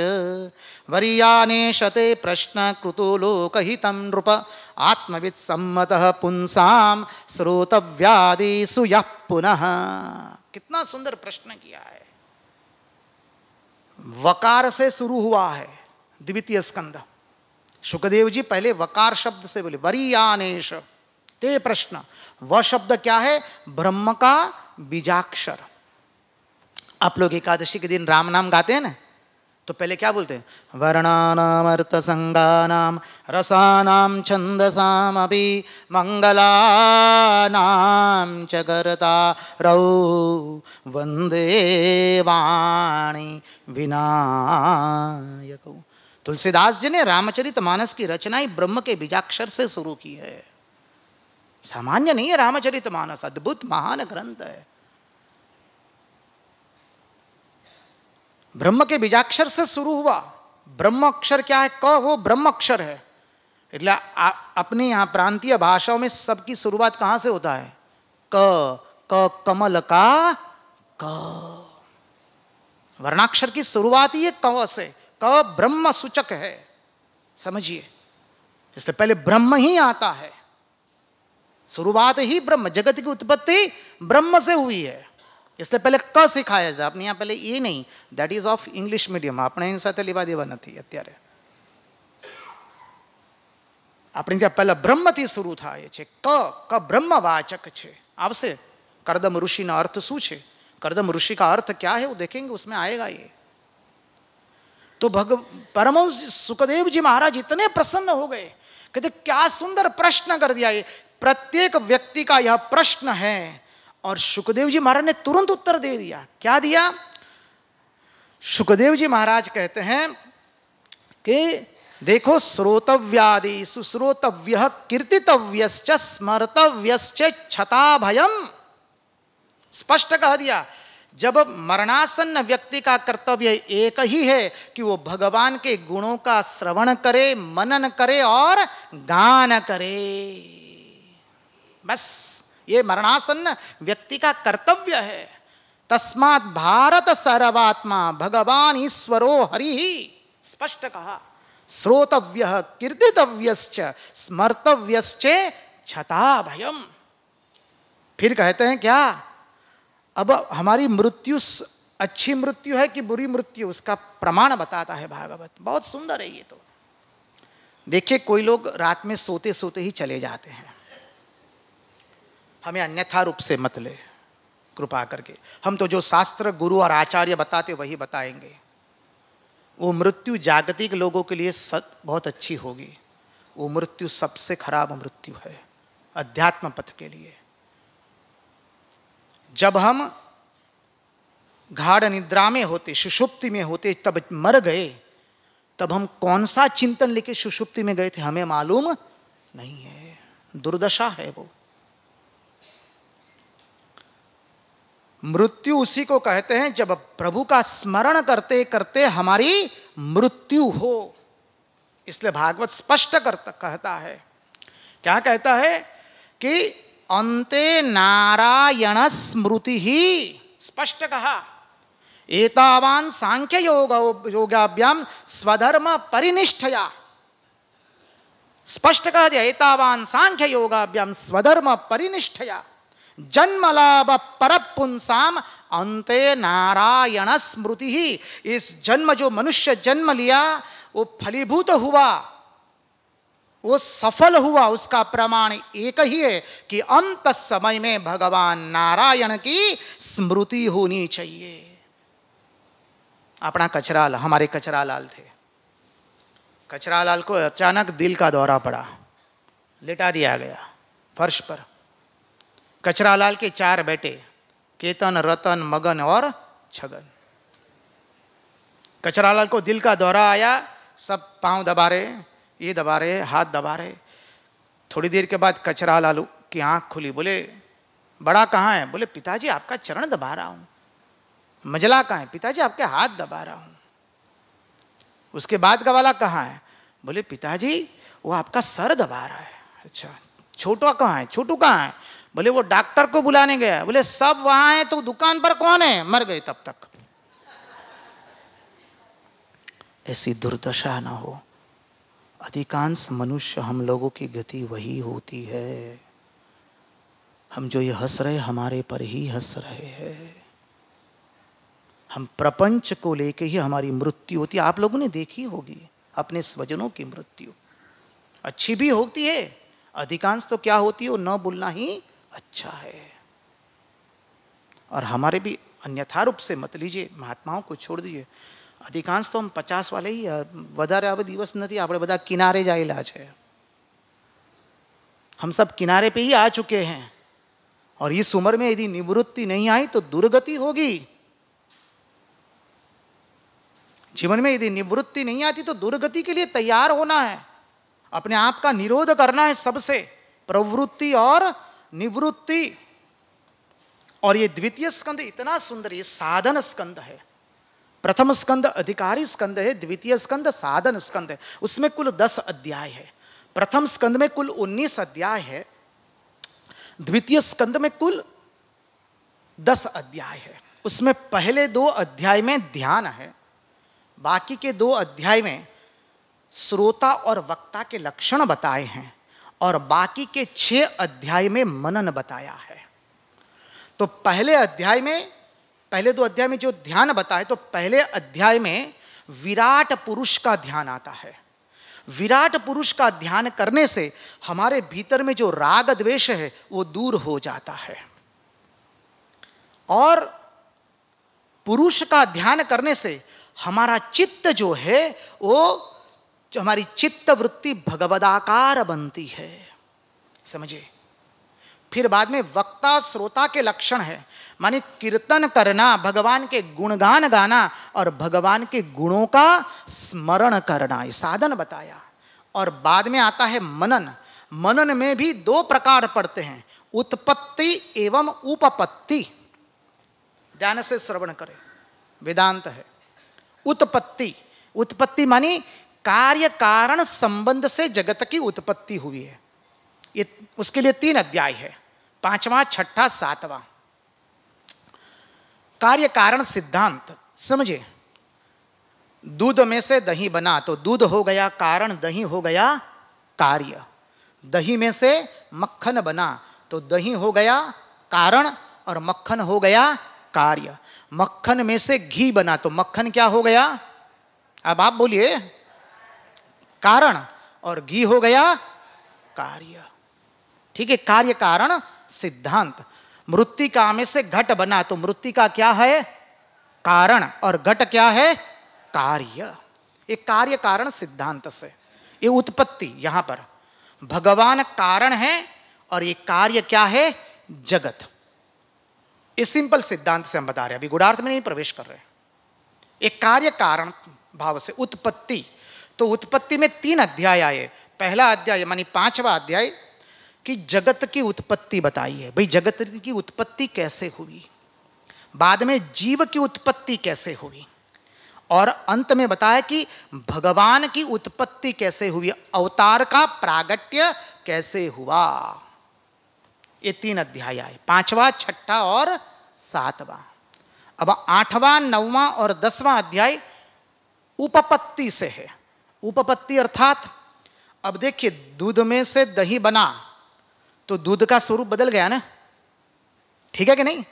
वरीयाने शते प्रश्न कृतो लोकहितं नृप, आत्मवित् सम्मतः पुंसाम श्रोतव्यादिषु यः पुनः। कितना सुंदर प्रश्न किया है। वकार से शुरू हुआ है द्वितीय स्कंद। शुकदेव जी पहले वकार शब्द से बोले, वरीयानेश ते प्रश्न। वह शब्द क्या है? ब्रह्म का बीजाक्षर। आप लोग एकादशी के दिन राम नाम गाते हैं ना, तो पहले क्या बोलते हैं? वर्णानाम अर्थ संगानाम रसानाम छंदसाम अभी मंगलानाम च कर्ता रौ वंदे वाणी विनायक। तुलसीदास जी ने रामचरितमानस की रचना ही ब्रह्म के बीजाक्षर से शुरू की है। सामान्य नहीं है रामचरितमानस, अद्भुत महान ग्रंथ है। ब्रह्म के बीजाक्षर से शुरू हुआ। ब्रह्म अक्षर क्या है? क वो ब्रह्म अक्षर है। એટલે अपने यहाँ प्रांतीय भाषाओं में सबकी शुरुआत कहां से होता है? क कमल का क। वर्णाक्षर की शुरुआत ही है क से। क ब्रह्म सूचक है, समझिए। इससे पहले ब्रह्म ही आता है, शुरुआत ही ब्रह्म, जगत की उत्पत्ति ब्रह्म से हुई है। इसलिए पहले क सिखाया जाए। अपने यहाँ पहले ये नहीं, that is of English medium. આપણે સાથે લેવા દેવા નથી અત્યારે। આપણે ત્યાં પહેલા બ્રહ્મથી શરૂ થાય છે। ક બ્રહ્મવાચક છે। આવશે કરદમ ઋષિનો અર્થ શું છે, करदम ऋषि का अर्थ क्या है वो देखेंगे, उसमें आएगा ये। तो परमहंस सुखदेव जी महाराज इतने प्रसन्न हो गए, कहते क्या सुंदर प्रश्न कर दिया ये, प्रत्येक व्यक्ति का यह प्रश्न है। और सुखदेव जी महाराज ने तुरंत उत्तर दे दिया। क्या दिया? सुखदेव जी महाराज कहते हैं कि देखो, श्रोतव्यादि सुश्रोतव्य कीर्तितव्यश्च स्मर्तव्यश्च छता भयम। स्पष्ट कह दिया, जब मरणासन्न व्यक्ति का कर्तव्य एक ही है कि वो भगवान के गुणों का श्रवण करे, मनन करे और गान करे। बस ये मरणासन्न व्यक्ति का कर्तव्य है। तस्मात् भारत सर्वात्मा भगवान ईश्वरो हरि ही, स्पष्ट कहा। श्रोतव्य कीर्तितव्यश्च स्मर्तव्यश्च छता भयम। फिर कहते हैं क्या? अब हमारी मृत्यु अच्छी मृत्यु है कि बुरी मृत्यु, उसका प्रमाण बताता है भागवत। बहुत सुंदर है ये। तो देखिए, कोई लोग रात में सोते सोते ही चले जाते हैं। हमें अन्यथा रूप से मत ले, कृपा करके। हम तो जो शास्त्र गुरु और आचार्य बताते वही बताएंगे। वो मृत्यु जागतिक लोगों के लिए बहुत अच्छी होगी। वो मृत्यु सबसे खराब मृत्यु है अध्यात्म पथ के लिए। जब हम गाढ़ निद्रा में होते, सुषुप्ति में होते, तब मर गए, तब हम कौन सा चिंतन लेके सुषुप्ति में गए थे हमें मालूम नहीं है। दुर्दशा है वो। मृत्यु उसी को कहते हैं जब प्रभु का स्मरण करते करते हमारी मृत्यु हो। इसलिए भागवत स्पष्ट कहता है। क्या कहता है? कि अंते नारायण स्मृति ही, स्पष्ट कहा। एतावान सांख्य योगाभ्याम स्वधर्म परिनिष्ठया, स्पष्ट कह दिया। एतावान सांख्य योगाभ्याम स्वधर्म परिनिष्ठया जन्म लाभ पर पुंसाम अंते नारायण स्मृति ही। इस जन्म, जो मनुष्य जन्म लिया, वो फलीभूत हुआ, वो सफल हुआ। उसका प्रमाण एक ही है कि अंत समय में भगवान नारायण की स्मृति होनी चाहिए। अपना कचराल, हमारे कचरालाल थे। कचरालाल को अचानक दिल का दौरा पड़ा, लेटा दिया गया फर्श पर। कचरालाल के 4 बेटे, केतन, रतन, मगन और छगन। कचरालाल को दिल का दौरा आया, सब पांव दबा रहे, ये दबा रहे, हाथ दबा रहे। थोड़ी देर के बाद कचरालाल की आंख खुली। बोले, बड़ा कहाँ है? बोले, पिताजी आपका चरण दबा रहा हूं। मझला कहाँ है? पिताजी आपके हाथ दबा रहा हूं। उसके बाद का वाला कहाँ है? बोले, पिताजी वो आपका सर दबा रहा है। अच्छा, छोटू कहाँ है? छोटू कहाँ है? बोले, वो डॉक्टर को बुलाने गया। बोले, सब वहां है तो दुकान पर कौन है? मर गए तब तक। ऐसी दुर्दशा ना हो। अधिकांश मनुष्य, हम लोगों की गति वही होती है। हम जो ये हंस रहे, हमारे पर ही हंस रहे हैं। हम प्रपंच को लेके ही हमारी मृत्यु होती है। आप लोगों ने देखी होगी अपने स्वजनों की मृत्यु। अच्छी भी होती है, अधिकांश तो क्या होती है, वो न बोलना ही अच्छा है। और हमारे भी अन्यथा रूप से मत लीजिए, महात्माओं को छोड़ दीजिए। अधिकांश तो हम 50 वाले ही વધારે अब दिवस नहीं, આપણે બધા किनारे जाएला है। हम सब किनारे पे ही आ चुके हैं और इस उम्र में यदि निवृत्ति नहीं आई तो दुर्गति होगी। जीवन में यदि निवृत्ति नहीं आती तो दुर्गति के लिए तैयार होना है, अपने आप का निरोध करना है सबसे, प्रवृत्ति और निवृत्ति। और ये द्वितीय स्कंद इतना सुंदर, ये साधन स्कंद है। प्रथम स्कंद अधिकारी स्कंद है, द्वितीय स्कंद साधन स्कंद है। उसमें कुल 10 अध्याय है। प्रथम स्कंद में कुल 19 अध्याय है, द्वितीय स्कंद में कुल 10 अध्याय है। उसमें पहले 2 अध्याय में ध्यान है, बाकी के 2 अध्याय में श्रोता और वक्ता के लक्षण बताए हैं और बाकी के 6 अध्याय में मनन बताया है। तो पहले 2 अध्याय में जो ध्यान बताए, तो पहले अध्याय में विराट पुरुष का ध्यान आता है। विराट पुरुष का ध्यान करने से हमारे भीतर में जो राग द्वेष है वो दूर हो जाता है, और पुरुष का ध्यान करने से हमारा चित्त जो है वो, जो हमारी चित्त वृत्ति भगवदाकार बनती है। समझिए। फिर बाद में वक्ता श्रोता के लक्षण है, माने कीर्तन करना, भगवान के गुणगान गाना और भगवान के गुणों का स्मरण करना, ये साधन बताया। और बाद में आता है मनन। मनन में भी 2 प्रकार पड़ते हैं, उत्पत्ति एवं उपपत्ति। ध्यान से श्रवण करें, वेदांत है। उत्पत्ति मानी कार्य कारण संबंध से जगत की उत्पत्ति हुई है। ये उसके लिए 3 अध्याय है, 5वां, 6ठा, 7वां। कार्य कारण सिद्धांत समझिए। दूध में से दही बना तो दूध हो गया कारण, दही हो गया कार्य। दही में से मक्खन बना तो दही हो गया कारण और मक्खन हो गया कार्य। मक्खन में से घी बना तो मक्खन क्या हो गया? अब आप बोलिए। कारण, और घी हो गया कार्य। ठीक है, कार्य कारण सिद्धांत। मृत्तिका में से घट बना तो मृत्तिका क्या है? कारण, और घट क्या है? कार्य। एक कार्य कारण सिद्धांत से ये उत्पत्ति, यहां पर भगवान कारण है और ये कार्य क्या है? जगत। इस सिंपल सिद्धांत से हम बता रहे हैं, अभी गुणार्थ में नहीं प्रवेश कर रहे। एक कार्य कारण भाव से उत्पत्ति। तो उत्पत्ति में 3 अध्याय आए। पहला अध्याय मानी 5वां अध्याय कि जगत की उत्पत्ति बताई है। भाई जगत की उत्पत्ति कैसे हुई, बाद में जीव की उत्पत्ति कैसे हुई, और अंत में बताया कि भगवान की उत्पत्ति कैसे हुई, अवतार का प्रागट्य कैसे हुआ। ये 3 अध्याय आए, 5वां, 6ठा और 7वां। अब 8वां, 9वां और 10वां अध्याय उपपत्ति से है। उपपत्ति अर्थात अब देखिए, दूध में से दही बना तो दूध का स्वरूप बदल गया ना, ठीक है कि नहीं?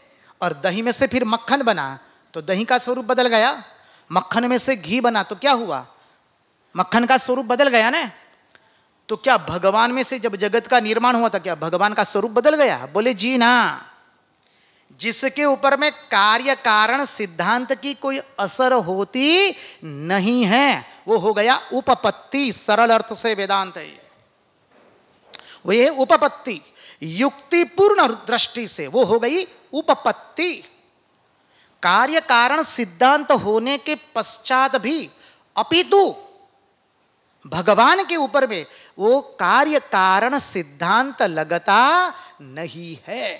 और दही में से फिर मक्खन बना तो दही का स्वरूप बदल गया। मक्खन में से घी बना तो क्या हुआ? मक्खन का स्वरूप बदल गया ना। तो क्या भगवान में से जब जगत का निर्माण हुआ था, क्या भगवान का स्वरूप बदल गया? बोले जी ना। जिसके ऊपर में कार्य कारण सिद्धांत की कोई असर होती नहीं है, वो हो गया उपपत्ति। सरल अर्थ से वेदांत है वो, ये उपपत्ति। युक्तिपूर्ण दृष्टि से वो हो गई उपपत्ति। कार्य कारण सिद्धांत होने के पश्चात भी अपितु भगवान के ऊपर में वो कार्य कारण सिद्धांत लगता नहीं है।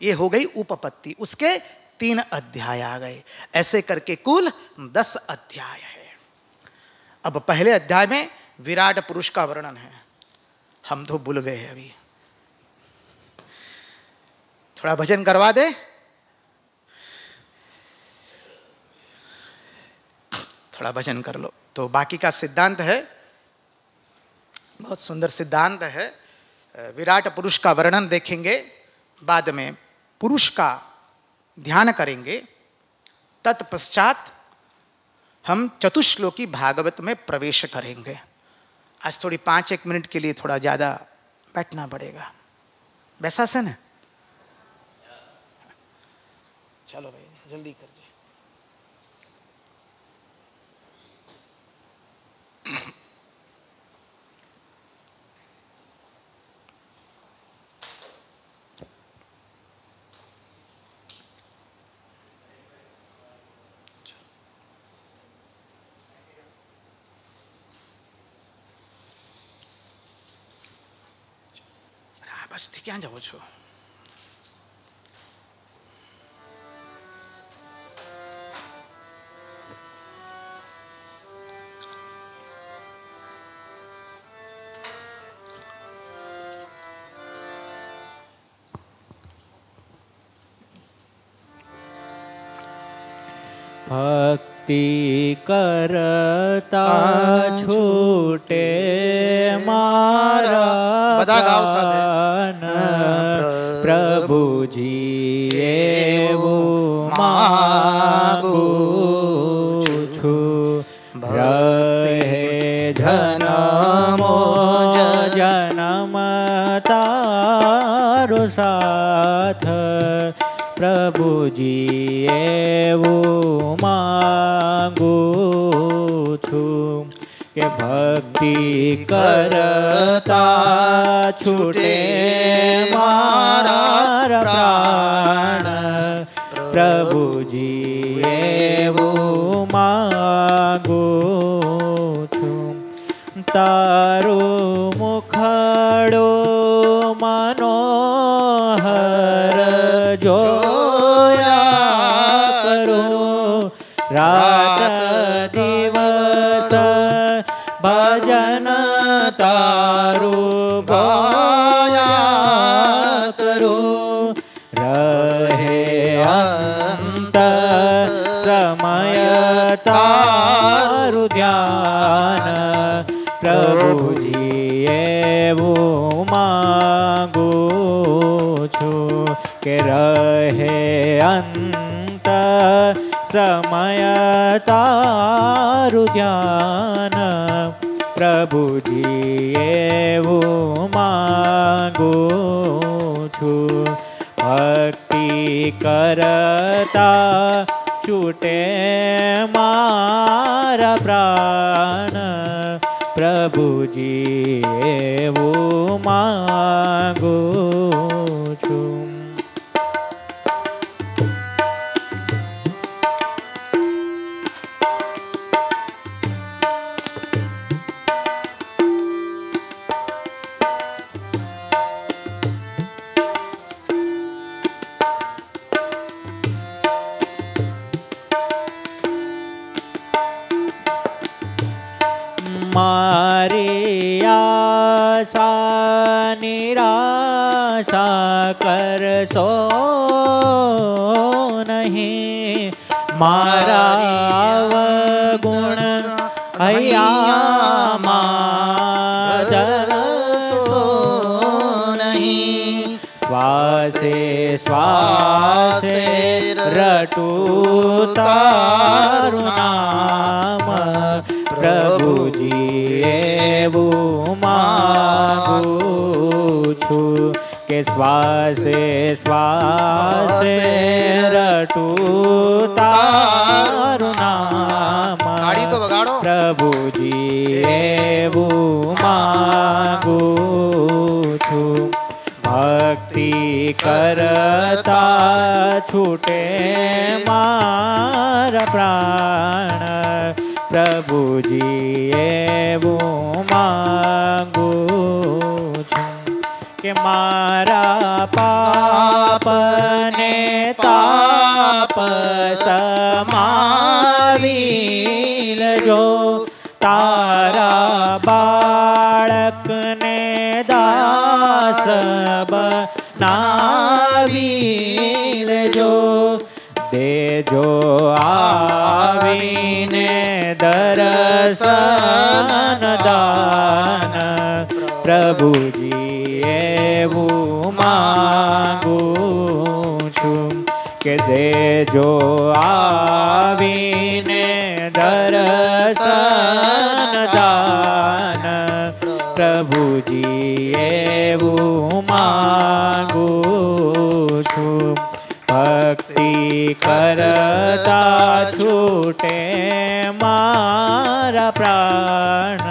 ये हो गई उपपत्ति। उसके 3 अध्याय आ गए। ऐसे करके कुल 10 अध्याय है। अब पहले अध्याय में विराट पुरुष का वर्णन है। हम तो भूल गए अभी, थोड़ा भजन करवा दे। थोड़ा भजन कर लो। तो बाकी का सिद्धांत है, बहुत सुंदर सिद्धांत है। विराट पुरुष का वर्णन देखेंगे, बाद में पुरुष का ध्यान करेंगे, तत्पश्चात हम चतुश्लोकी भागवत में प्रवेश करेंगे। आज थोड़ी 5-1 मिनट के लिए थोड़ा ज्यादा बैठना पड़ेगा। वैसा से ना, चलो भाई जल्दी कर दे। આજથી ક્યાં જાઓ છો? ભક્તિ કરતા છૂટે મારા બધા ગાઓ સાથે. પ્રભુજી એવું માગું છું. રહે જનમો જનમ તારો સાથ, પ્રભુજી એવું માંગું છું કે ભક્તિ કરતા છૂટે મારા પ્રાણ, પ્રભુજી એવું માંગું છું. તારું મુખડો મનોહર જોયા કરું, રાત દિવસ ભજન તારું ગાયા કરું. રહે અંત સમય તારું ધ્યાન, પ્રભુજી એવું માંગું છું કે રહે અંત સમય તારું ધ્યાન, પ્રભુજી એવું માંગું છું. ભક્તિ કરતા છૂટે મારા પ્રાણ, પ્રભુજી એવું માંગું છું. મારી આશા નિરાશા કરશો નહીં, મારા અવગુણ હૈયામાં ધરશો નહીં. શ્વાસે શ્વાસે રટું તારું નામ, પ્રભુજી એવું માંગું છું કે શ્વાસે શ્વાસે રટું તારું નામ, પ્રભુજી એવું માંગું છું. ભક્તિ કરતા છૂટે મારા પ્રાણ, પ્રભુજી એવું માંગું છું કે મારા પાપને તાપ સમાવી લેજો, તારા બાળકને દાસ બનાવી લેજો. દેજો આવીને દર્શન દાન, પ્રભુજી એવું માંગું છું કે દેજો આવીને દર્શન દાન, પ્રભુજી એવું માંગું છું. ભક્તિ કરતા છૂટે મારા પ્રાણ,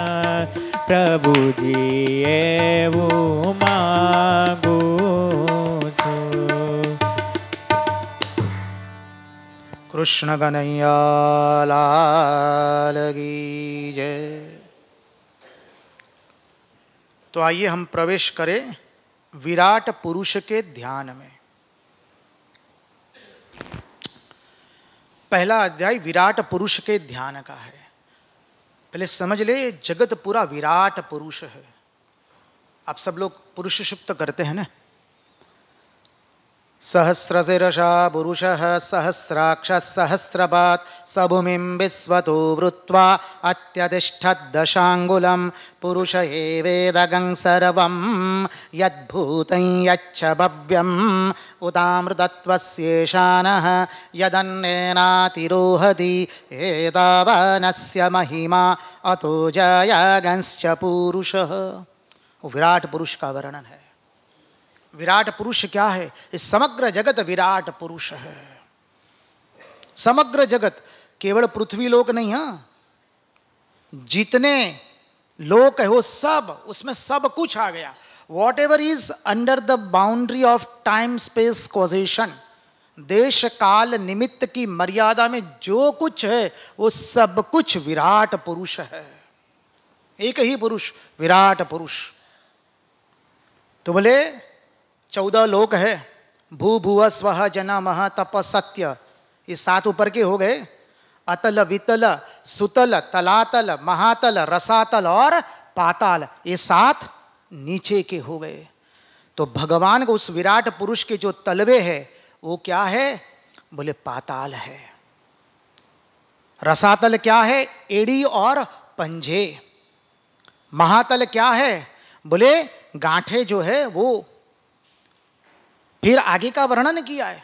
પ્રભુજી એવું માંગું છું. કૃષ્ણ કનૈયા લાલ કી जय। तो आइए हम प्रवेश करें विराट पुरुष के ध्यान में। पहला अध्याय विराट पुरुष के ध्यान का है। पहले समझ ले, जगत पूरा विराट पुरुष है। आप सब लोग पुरुष सुक्त करते हैं ना। सहस्रशिरसा पुरुषः सहस्राक्ष सहस्रपात् सभूमिं विश्वतो वृत्वा अत्यतिष्ठद्दशाङ्गुलं पुरुष एवेदगं सर्वं यद्भूतं यच्च भव्यम् उदामृतत्वस्येषानः यदन्नेनातिरोहति एतावानस्य महिमा अतो जयगंश्च पुरुषः। विराट पुरुष का वर्णन है। विराट पुरुष क्या है? इस समग्र जगत विराट पुरुष है। समग्र जगत, केवल पृथ्वी लोक नहीं है, जितने लोक है वो सब, उसमें सब कुछ आ गया। What ever is under the boundary of time space causation, देश काल निमित्त की मर्यादा में जो कुछ है वो सब कुछ विराट पुरुष है। एक ही पुरुष, विराट पुरुष। तो बोले 14 लोक है। भू भुव स्वः जन मह तप सत्य, ये 7 ऊपर के हो गए। अतल वितल सुतल तलातल महातल रसातल और पाताल, ये 7 नीचे के हो गए। तो भगवान को उस विराट पुरुष के जो तलवे है वो क्या है? बोले पाताल है। रसातल क्या है? एड़ी और पंजे। महातल क्या है? बोले गांठे जो है वो। फिर आगे का वर्णन किया है।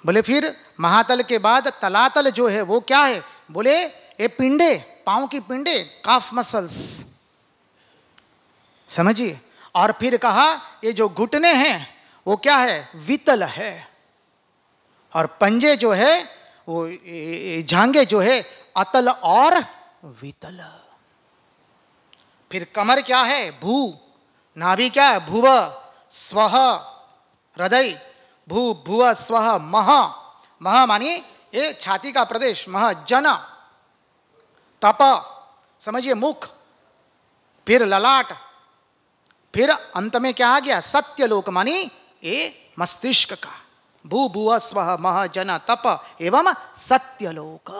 बोले फिर महातल के बाद तलातल जो है वो क्या है? बोले ये पिंडे, पांव की पिंडे, काफ मसल्स, समझिए। और फिर कहा ये जो घुटने हैं वो क्या है? वितल है। और पंजे जो है वो झांगे जो है अतल और वितल। फिर कमर क्या है? भू। नाभि क्या है? भुव। स्वः हृदय, भू भुव स्वः मह। मह मानिए ये छाती का प्रदेश, मह जन। तप समझिए मुख। फिर ललाट। फिर अंत में क्या आ गया? सत्यलोक मानी ये मस्तिष्क का। भू भुव स्वः मह जन तप एवं सत्यलोक।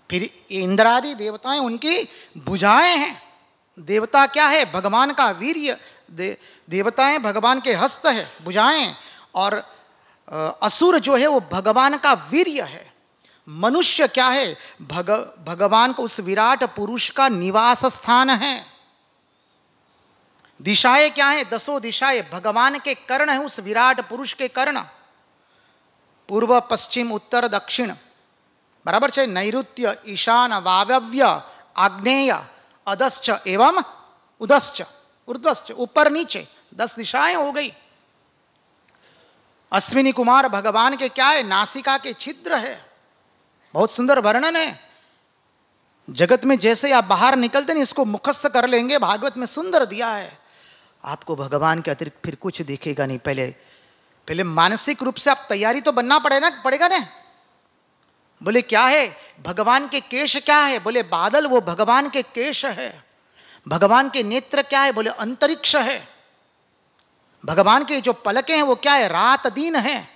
फिर इंद्रादि देवताएं, उनकी भुजाएं हैं। देवता क्या है? भगवान का वीर्य। देवताएं भगवान के हस्त है, भुजाएं। और असुर जो है वो भगवान का वीर्य है। मनुष्य क्या है? भगवान को उस विराट पुरुष का निवास स्थान है। दिशाएं क्या है? 10 दिशाएं भगवान के कर्ण है, उस विराट पुरुष के कर्ण। पूर्व पश्चिम उत्तर दक्षिण, बराबर है। नैऋत्य ईशान वायव्य आग्नेय अधश्च एवं उदश्च ऊर्ध्वश्च, ऊपर नीचे 10 दिशाएं हो गई। अश्विनी कुमार भगवान के क्या है? नासिका के छिद्र है। बहुत सुंदर वर्णन है। जगत में जैसे आप बाहर निकलते नहीं, इसको मुखस्थ कर लेंगे, भागवत में सुंदर दिया है। आपको भगवान के अतिरिक्त फिर कुछ दिखेगा नहीं। पहले मानसिक रूप से आप तैयारी तो बनना पड़ेगा ना। बोले क्या है? भगवान के केश क्या है? बोले बादल, वो भगवान के केश है। भगवान के नेत्र क्या है? बोले अंतरिक्ष है। भगवान के जो पलकें हैं वो क्या है? रात दिन है।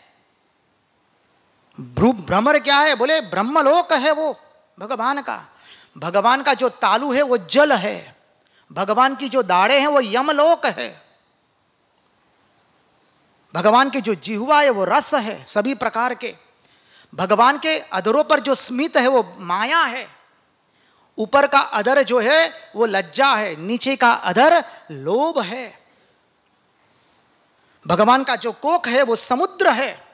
भ्रमर क्या है? बोले ब्रह्मलोक है वो भगवान का। भगवान का जो तालु है वो जल है। भगवान की जो दाढ़ें हैं वो यमलोक है। भगवान के जो जिह्वा है वो रस है सभी प्रकार के। भगवान के अधरों पर जो स्मित है वो माया है। ऊपर का अधर जो है वो लज्जा है, नीचे का अधर लोभ है। भगवान का जो कोख है वो समुद्र है।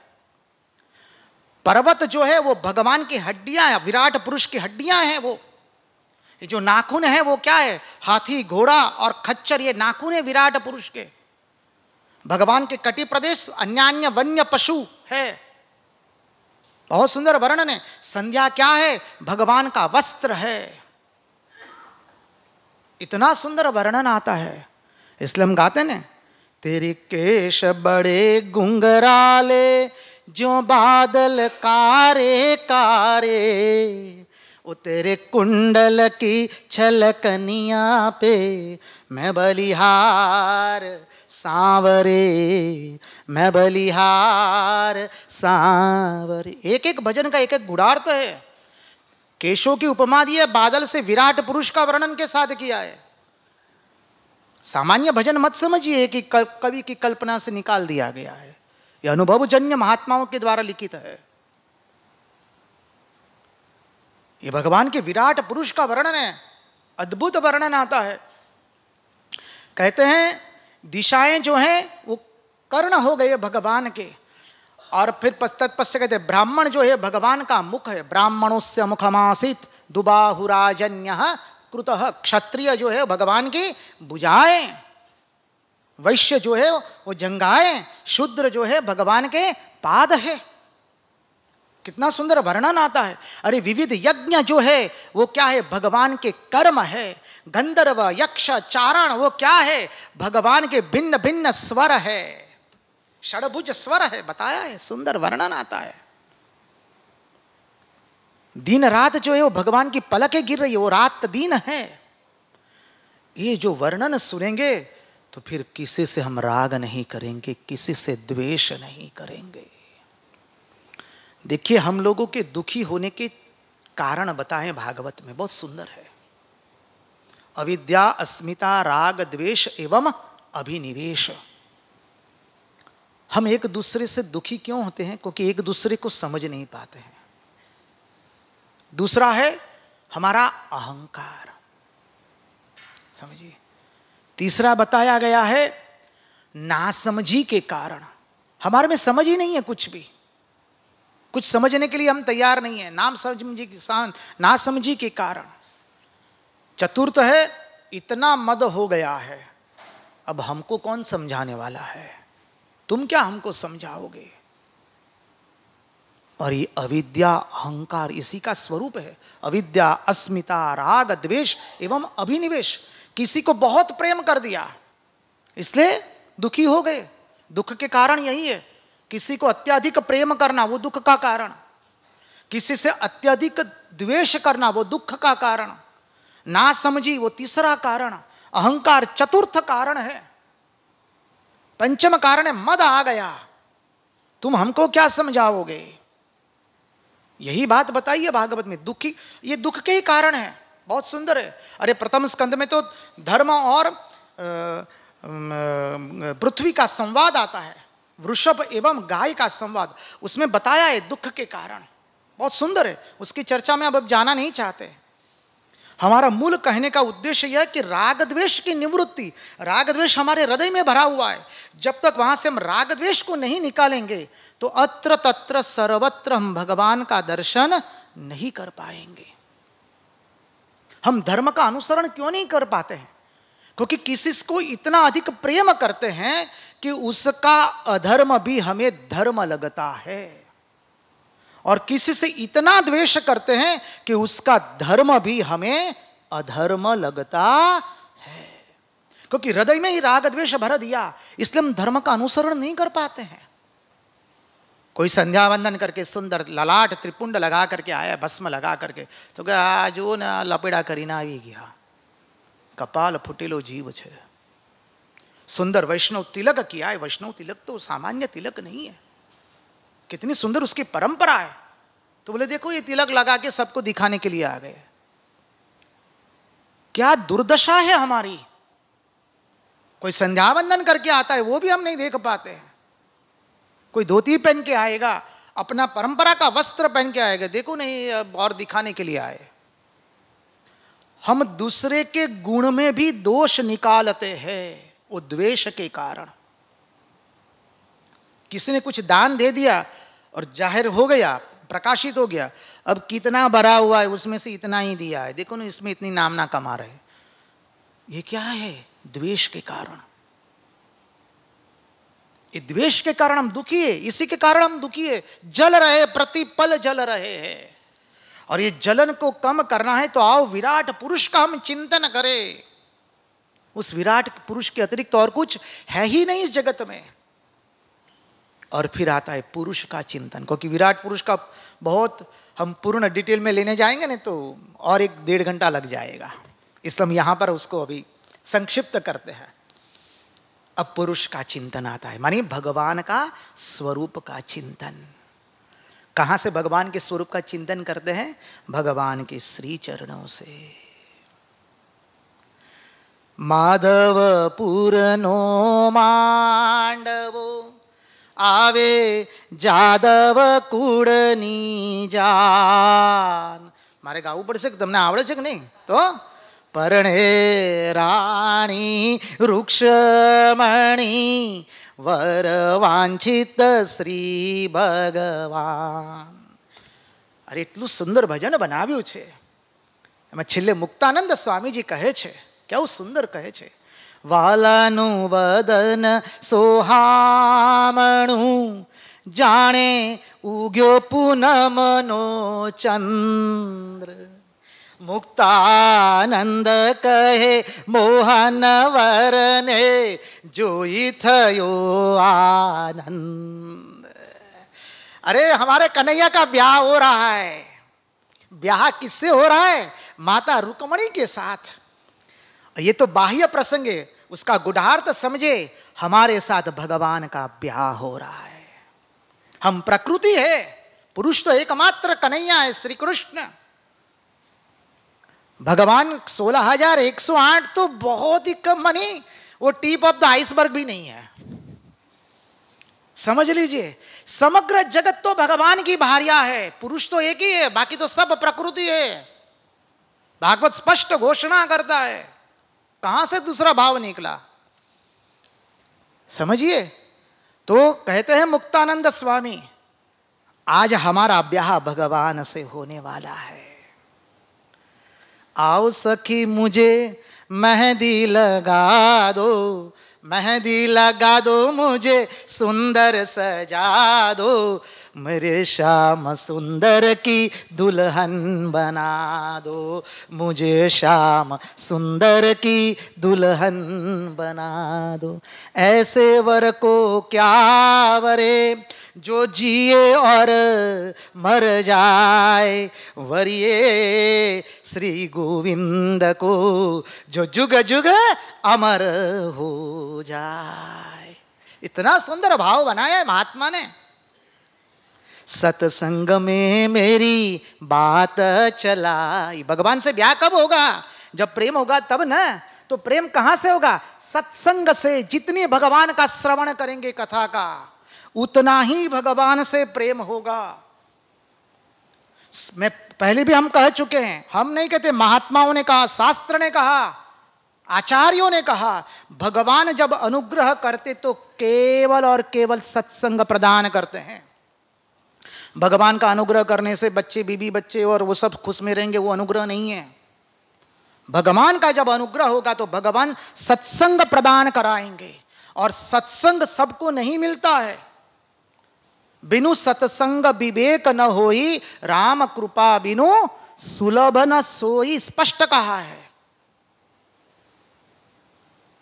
पर्वत जो है वो भगवान की हड्डियां हैं, विराट पुरुष की हड्डियां हैं। वो ये जो नाखून है वो क्या है? हाथी, घोड़ा और खच्चर, ये नाखून है विराट पुरुष के। भगवान के कटी प्रदेश अन्यान्य वन्य पशु है। बहुत सुंदर वर्णन है। संध्या क्या है? भगवान का वस्त्र है। इतना सुंदर वर्णन आता है, इसलिए हम गाते ना, तेरे केश बड़े घुंघराले जो बादल कारे कारे, वो तेरे कुंडल की छलकनिया पे मैं बलिहार सांवरे, मैं बलिहार सांवरे। एक एक भजन का एक एक गुणार्थ है। केशों की उपमा दी है, बादल से विराट पुरुष का वर्णन के साथ किया है। सामान्य भजन मत समझिए कि कवि की कल्पना से निकाल दिया गया है, यह अनुभवजन्य महात्माओं के द्वारा लिखित है। ये भगवान के विराट पुरुष का वर्णन है, अद्भुत वर्णन आता है। कहते हैं दिशाएं जो हैं वो कर्ण हो गए भगवान के, और फिर तत्पश्चात कहते हैं ब्राह्मण जो है भगवान का मुख है। ब्राह्मणोस्य मुखमासीत दुबाहुराजन्यः कृतः। क्षत्रिय जो है भगवान की भुजाएं, वैश्य जो है वो जंघाएं, शूद्र जो है भगवान के पाद है। कितना सुंदर वर्णन आता है। अरे विविध यज्ञ जो है वो क्या है, भगवान के कर्म है। गंधर्व यक्ष चारण वो क्या है, भगवान के भिन्न भिन्न स्वर है, षडभुज स्वर है, बताया है, सुंदर वर्णन आता है। दिन रात जो है वो भगवान की पलकें गिर रही है, वो रात दिन है। ये जो वर्णन सुनेंगे तो फिर किसी से हम राग नहीं करेंगे, किसी से द्वेष नहीं करेंगे। देखिए हम लोगों के दुखी होने के कारण बताएं भागवत में, बहुत सुंदर है। अविद्या, अस्मिता, राग, द्वेष एवं अभिनिवेश। हम एक दूसरे से दुखी क्यों होते हैं? क्योंकि एक दूसरे को समझ नहीं पाते हैं। दूसरा है हमारा अहंकार, समझिए। तीसरा बताया गया है नासमझी के कारण। हमारे में समझ ही नहीं है कुछ भी, कुछ समझने के लिए हम तैयार नहीं है, नासमझी के कारण। चतुर्थ है इतना मद हो गया है, अब हमको कौन समझाने वाला है, तुम क्या हमको समझाओगे। और ये अविद्या अहंकार इसी का स्वरूप है। अविद्या, अस्मिता, राग, द्वेष एवं अभिनिवेश। किसी को बहुत प्रेम कर दिया इसलिए दुखी हो गए, दुख के कारण यही है। किसी को अत्यधिक प्रेम करना वो दुख का कारण, किसी से अत्यधिक द्वेष करना वो दुख का कारण, ना समझी वो तीसरा कारण, अहंकार चतुर्थ कारण है, पंचम कारण है मद आ गया। तुम हमको क्या समझाओगे? यही बात बताइए भागवत में। दुखी, ये दुख के ही कारण है। बहुत सुंदर है। अरे प्रथम स्कंद में तो धर्म और पृथ्वी का संवाद आता है, वृषभ एवं गाय का संवाद, उसमें बताया है दुख के कारण। बहुत सुंदर है, उसकी चर्चा में अब जाना नहीं चाहते। हमारा मूल कहने का उद्देश्य यह है कि राग द्वेष की निवृत्ति। राग द्वेष हमारे हृदय में भरा हुआ है, जब तक वहां से हम राग द्वेष को नहीं निकालेंगे तो अत्र तत्र सर्वत्र हम भगवान का दर्शन नहीं कर पाएंगे। हम धर्म का अनुसरण क्यों नहीं कर पाते हैं? क्योंकि किसी को इतना अधिक प्रेम करते हैं कि उसका अधर्म भी हमें धर्म लगता है, और किसी से इतना द्वेष करते हैं कि उसका धर्म भी हमें अधर्म लगता है। क्योंकि हृदय में ही राग द्वेष भर दिया, इसलिए हम धर्म का अनुसरण नहीं कर पाते हैं। कोई संध्या वंदन करके सुंदर ललाट त्रिपुंड लगा करके आया, भस्म लगा करके, तो क्या जो ना लपेड़ा करीना આવી गया, कपाल फुटेलो जीव छे। सुंदर वैष्णव तिलक किया है। वैष्णव तिलक तो सामान्य तिलक नहीं है, कितनी सुंदर उसकी परंपरा है। तो बोले देखो ये तिलक लगा के सबको दिखाने के लिए आ गए। क्या दुर्दशा है हमारी। कोई संध्या वंदन करके आता है वो भी हम नहीं देख पाते हैं। कोई धोती पहन के आएगा, अपना परंपरा का वस्त्र पहन के आएगा, देखो नहीं और दिखाने के लिए आए। हम दूसरे के गुण में भी दोष निकालते हैं, वो द्वेष के कारण। किसी ने कुछ दान दे दिया और जाहिर हो गया, प्रकाशित हो गया, अब कितना भरा हुआ है उसमें से इतना ही दिया है, देखो ना इसमें इतनी नामना कमा रहे। ये क्या है? द्वेष के कारण। ये द्वेष के कारण हम दुखी है, इसी के कारण हम दुखी है। जल रहे, प्रतिपल जल रहे हैं। और ये जलन को कम करना है तो आओ विराट पुरुष का हम चिंतन करें। उस विराट पुरुष के अतिरिक्त और कुछ है ही नहीं इस जगत में। और फिर आता है पुरुष का चिंतन, क्योंकि विराट पुरुष का बहुत हम पूर्ण डिटेल में लेने जाएंगे ना तो और 1-1.5 घंटा लग जाएगा, इसलिए हम यहां पर उसको अभी संक्षिप्त करते हैं। अब पुरुष का चिंतन आता है, मानी भगवान का स्वरूप का चिंतन। कहां से भगवान के स्वरूप का चिंतन करते हैं? भगवान के श्री चरणों से। माधव पूरनो मांडवो आवे जादव कूड़नी जान। मारे गाવું પડશે કે તમને આવડે છે કે નહીં? તો પરણે રાણી વૃક્ષમણી વર વાંછિત શ્રી ભગવાન. અરે એટલું સુંદર ભજન બનાવ્યું છે. એમાં છેલ્લે મુક્તાનંદ સ્વામીજી કહે છે, કેવું સુંદર કહે છે, વાલાનું વદન સોહામણું જાણે ઉગ્યો પૂનમનો ચંદ્ર. મુક્તાનંદ કહે મોહન વરને જોઈ થયો आनंद. अरे हमारे कन्हैया का ब्याह हो रहा है. ब्याह किससे हो रहा है? माता रुक्मणी के साथ. ये तो बाह्य प्रसंग है, उसका गुढ़ार्थ समझे. हमारे साथ भगवान का ब्याह हो रहा है. हम प्रकृति है, पुरुष तो एकमात्र कन्हैया है श्री कृष्ण. भगवान 16,108 तो बहुत ही कम, मानी वो टिप ऑफ द आइसबर्ग भी नहीं है. समझ लीजिए, समग्र जगत तो भगवान की भार्या है. पुरुष तो एक ही है, बाकी तो सब प्रकृति है. भागवत स्पष्ट घोषणा करता है. कहां से दूसरा भाव निकला? समझिए. तो कहते हैं मुक्तानंद स्वामी, आज हमारा ब्याह भगवान से होने वाला है. आओ सखी मुझे मेहंदी लगा दो, मेहंदी लगा दो मुझे सुंदर सजा दो, मेरे श्याम सुंदर की दुल्हन बना दो, मुझे श्याम सुंदर की दुल्हन बना दो. ऐसे वर को क्या वरे जो जिए और मर जाए, वरिए श्री गोविंद को जो जुग जुग अमर हो जाए. इतना सुंदर भाव बनाया है महात्मा ने. सत्संग में मेरी बात चलाई. भगवान से ब्याह कब होगा? जब प्रेम होगा तब ना. तो प्रेम कहां से होगा? सत्संग से. जितनी भगवान का श्रवण करेंगे कथा का, उतना ही भगवान से प्रेम होगा. मैं पहले भी हम कह चुके हैं, हम नहीं कहते, महात्माओं ने कहा, शास्त्र ने कहा, आचार्यों ने कहा, भगवान जब अनुग्रह करते तो केवल और केवल सत्संग प्रदान करते हैं. भगवान का अनुग्रह करने से बच्चे, बीबी बच्चे और वो सब खुश में रहेंगे, वो अनुग्रह नहीं है. भगवान का जब अनुग्रह होगा तो भगवान सत्संग प्रदान कराएंगे. और सत्संग सबको नहीं मिलता है. बिनु सत्संग विवेक न होई, राम कृपा बिनु सुलभ न सोई. स्पष्ट कहा है,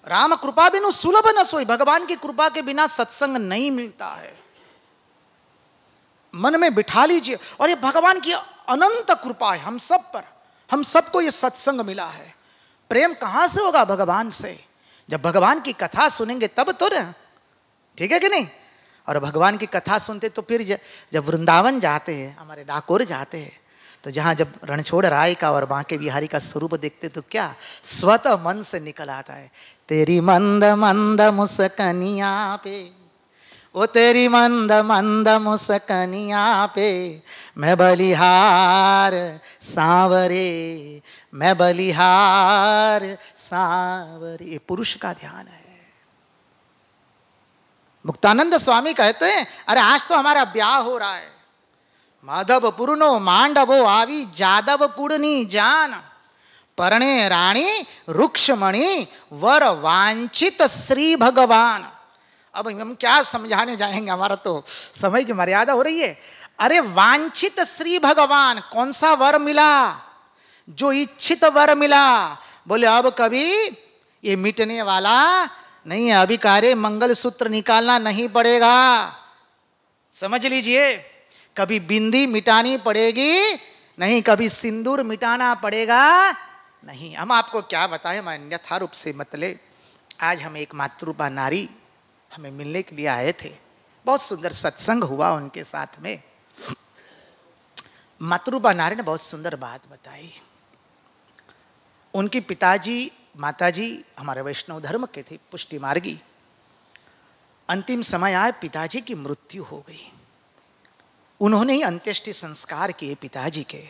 राम कृपा बिनु सुलभ न सोई. भगवान की कृपा के बिना सत्संग नहीं मिलता है. मन में बिठा लीजिए. और ये भगवान की अनंत कृपा है हम सब पर. हम सबको ये सत्संग मिला है. प्रेम कहां से होगा? भगवान से. जब भगवान की कथा सुनेंगे तब तो ना. ठीक है कि नहीं? और भगवान की कथा सुनते तो फिर जब वृंदावन जाते हैं, हमारे डाकोर जाते हैं, तो जहां जब रणछोड़ राय का और बांके बिहारी का स्वरूप देखते तो क्या स्वतः मन से निकल आता है, तेरी मंद मंद मुस्कनिया पे, ओ तेरी मंद मंद मुस्कनिया पे मैं बलिहार सांवरे, मैं बलिहार सांवरे. ये पुरुष का ध्यान है. मुक्तानंद स्वामी कहते हैं, अरे आज तो हमारा ब्याह हो रहा है. माधव पुरनो मांडवो आवी जादव कुड़नी जान, परणे रानी रुक्षमणि वर वांछित श्री भगवान. अब हम क्या समझाने जाएंगे, हमारा तो समय की मर्यादा हो रही है. अरे वांछित श्री भगवान, कौन सा वर मिला? जो इच्छित वर मिला. बोले अब कभी ये मिटने वाला नहीं है. अभी कार्य मंगल सूत्र निकालना नहीं पड़ेगा. समझ लीजिए, कभी बिंदी मिटानी पड़ेगी नहीं, कभी सिंदूर मिटाना पड़ेगा नहीं। हम आपको क्या बताएं, हम अन्यथा रूप से मत ले। आज हम एक मातृरूपा नारी हमें मिलने के लिए आए थे, बहुत सुंदर सत्संग हुआ उनके साथ में। मातृरूपा नारी ने बहुत सुंदर बात बताई। उनकी पिताजी माताजी हमारे वैष्णव धर्म के थे, पुष्टि मार्गी। अंतिम समय आए, पिताजी की मृत्यु हो गई। उन्होंने ही अंत्येष्टि संस्कार किए पिताजी के।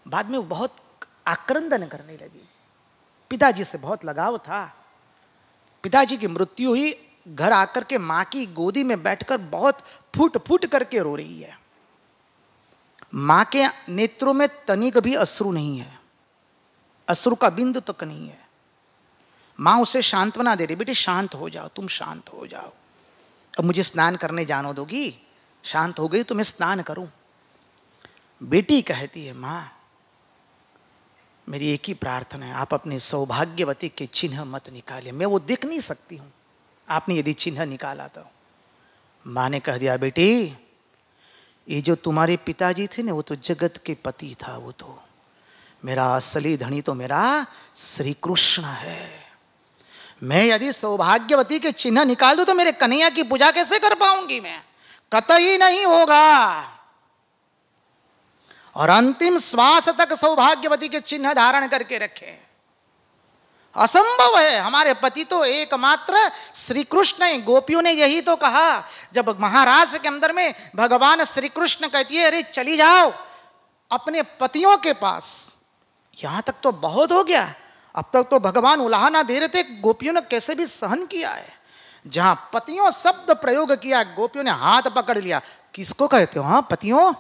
बाद में वो बहुत आक्रंदन करने लगी, पिताजी से बहुत लगाव था। पिताजी की मृत्यु हुई, घर आकर के मां की गोदी में बैठकर बहुत फूट फूट करके रो रही है। मां के नेत्रों में तनिक भी अश्रु नहीं है, अश्रु का बिंदु तक नहीं है। मां उसे सांत्वना दे रही, बेटे शांत हो जाओ, तुम शांत हो जाओ, अब मुझे स्नान करने जानो दोगी? शांत हो गई तो मैं स्नान करूं। बेटी कहती है, मां मेरी एक ही प्रार्थना है, आप अपने सौभाग्यवती के चिन्ह मत निकालिए, मैं वो देख नहीं सकती हूं, आपने यदि चिन्ह निकाला तो। मां ने कह दिया, बेटी ये जो तुम्हारे पिताजी थे ना, वो तो जगत के पति था, वो तो मेरा असली धनी तो मेरा श्री कृष्ण है। मैं यदि सौभाग्यवती के चिन्ह निकाल दूं तो मेरे कन्हैया की पूजा कैसे कर पाऊंगी मैं? कतई नहीं होगा। और अंतिम श्वास तक सौभाग्यवती के चिन्ह धारण करके रखे। असंभव है, हमारे पति तो एकमात्र श्री कृष्ण है। गोपियों ने यही तो कहा जब महाराज के अंदर में भगवान श्री कृष्ण कहती है, अरे चली जाओ अपने पतियों के पास। यहां तक तो बहुत हो गया, अब तक तो भगवान उलाहा ना दे रहे थे, गोपियों ने कैसे भी सहन किया है। जहां पतियों शब्द प्रयोग किया, गोपियों ने हाथ पकड़ लिया। किसको कहते हो? हाँ पतियों,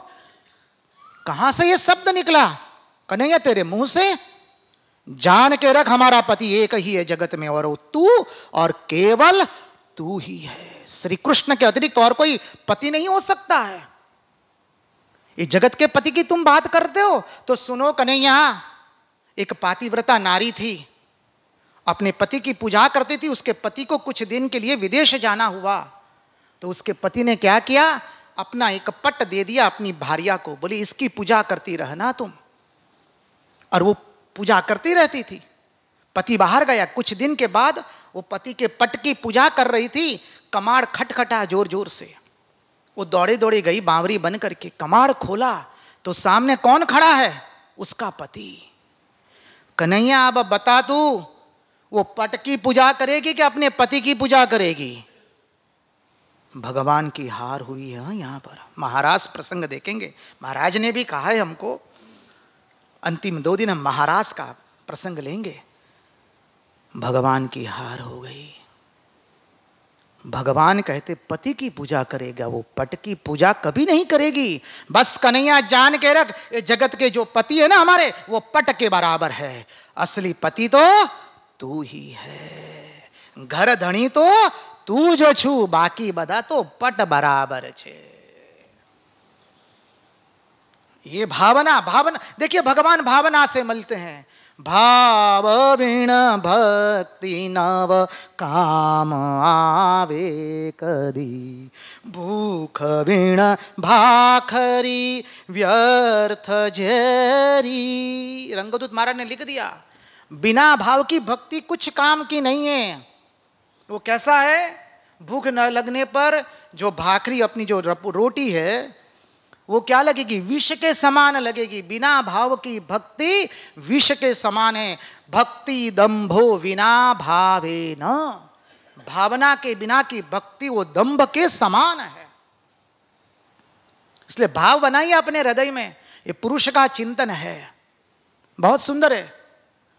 कहां से ये शब्द निकला? कन्हैया तेरे मुंह से। जान के रख, हमारा पति एक ही है जगत में, और वो तू और केवल तू ही है। श्री कृष्ण के अतिरिक्त और कोई पति नहीं हो सकता है। ये जगत के पति की तुम बात करते हो तो सुनो कन्हैया, एक पातिव्रता नारी थी, अपने पति की पूजा करती थी। उसके पति को कुछ दिन के लिए विदेश जाना हुआ, तो उसके पति ने क्या किया, अपना एक पट दे दिया अपनी भार्या को, बोली इसकी पूजा करती रहना तुम। और वो पूजा करती रहती थी। पति बाहर गया, कुछ दिन के बाद वो पति के पट की पूजा कर रही थी, कमाड़ खटखटा जोर जोर से। वो दौड़े दौड़े गई बावरी बन करके, कमाड़ खोला तो सामने कौन खड़ा है? उसका पति। कन्हैया अब बता तू, वो पट की पूजा करेगी कि अपने पति की पूजा करेगी? भगवान की हार हुई है। यहां पर महाराज प्रसंग देखेंगे, महाराज ने भी कहा है हमको, अंतिम 2 दिन हम महाराज का प्रसंग लेंगे। भगवान की हार हो गई। भगवान कहते पति की पूजा करेगा, वो पट की पूजा कभी नहीं करेगी। बस कन्हैया जान के रख, ये जगत के जो पति है ना हमारे, वो पट के बराबर है। असली पति तो तू ही है। घर धनी तो तू जो छू, बाकी बदा तो पट बराबर छे। ये भावना, भावना देखिए, भगवान भावना से मिलते हैं। भाव बिन भक्ति नव काम आवे कदी, भूख बिन भाखरी व्यर्थ झेरी। रंगदूत महाराज ने लिख दिया, बिना भाव की भक्ति कुछ काम की नहीं है। वो कैसा है? भूख न लगने पर जो भाखरी, अपनी जो रोटी है, वो क्या लगेगी? विष के समान लगेगी। बिना भाव की भक्ति विष के समान है। भक्ति दंभो विना भावे न, भावना के बिना की भक्ति वो दंभ के समान है। इसलिए भाव बनाइए अपने हृदय में। ये पुरुष का चिंतन है, बहुत सुंदर है।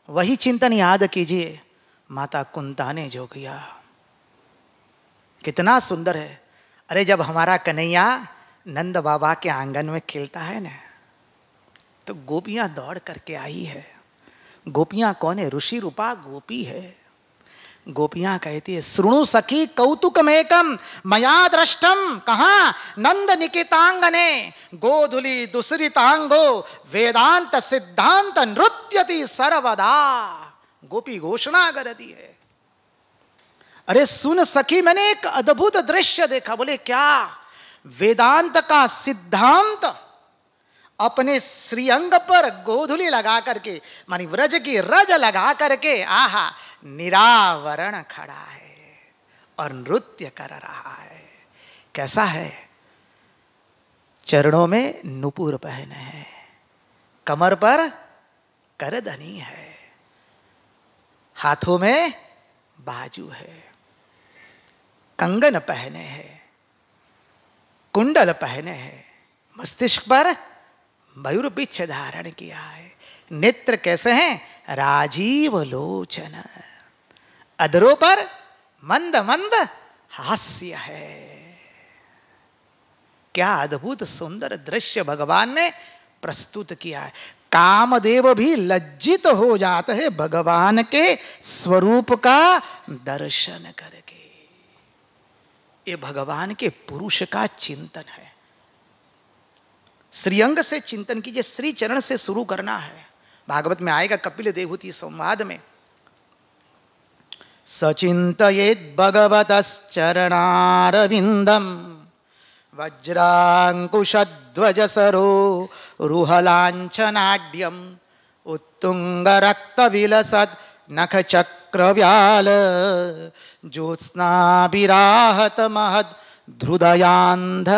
वही चिंतन याद कीजिए माता कुंता ने जो किया, कितना सुंदर है। अरे जब हमारा कन्हैया नंद बाबा के आंगन में खेलता है ना, तो गोपियां दौड़ करके आई है। गोपियां कौन है? ऋषि रूपा गोपी है। गोपियां कहती है, श्रृणु सखी कौतुकमेकम मया दृष्टम। कहां? नंद निकेतांगने गोधुली दुसरितांगो वेदांत सिद्धांत नृत्यति सर्वदा। गोपी घोषणा कर दी है। अरे सुन सखी, मैंने एक अद्भुत दृश्य देखा। बोले क्या? वेदांत का सिद्धांत अपने श्रीअंग पर गोधुली लगा करके, मानी व्रज की रज लगा करके, आहा, निरावरण खड़ा है और नृत्य कर रहा है। कैसा है? चरणों में नुपुर पहने हैं, कमर पर करधनी है, हाथों में बाजू है, कंगन पहने हैं, कुंडल पहने हैं, मस्तिष्क पर मयूर पिच्छ धारण किया है। नेत्र कैसे हैं? राजीव लोचन, अधरों पर मंद मंद हास्य है। क्या अद्भुत सुंदर दृश्य भगवान ने प्रस्तुत किया है। कामदेव भी लज्जित हो जाते हैं भगवान के स्वरूप का दर्शन करके। ये भगवान के पुरुष का चिंतन है। श्रीअंग से चिंतन कीजिए, श्री चरण से शुरू करना है। भागवत में आएगा कपिल देवहूति संवाद में, सचिंतयेत् भगवतश्चरणारविंदम वज्रांकुशध्वज सरो रुहलांचनाढ्यम उत्तुंग रक्त विलसत् नख चक्रव्याल ज्योत्स्नाभिराहत महद ध्रुदयांधकारम।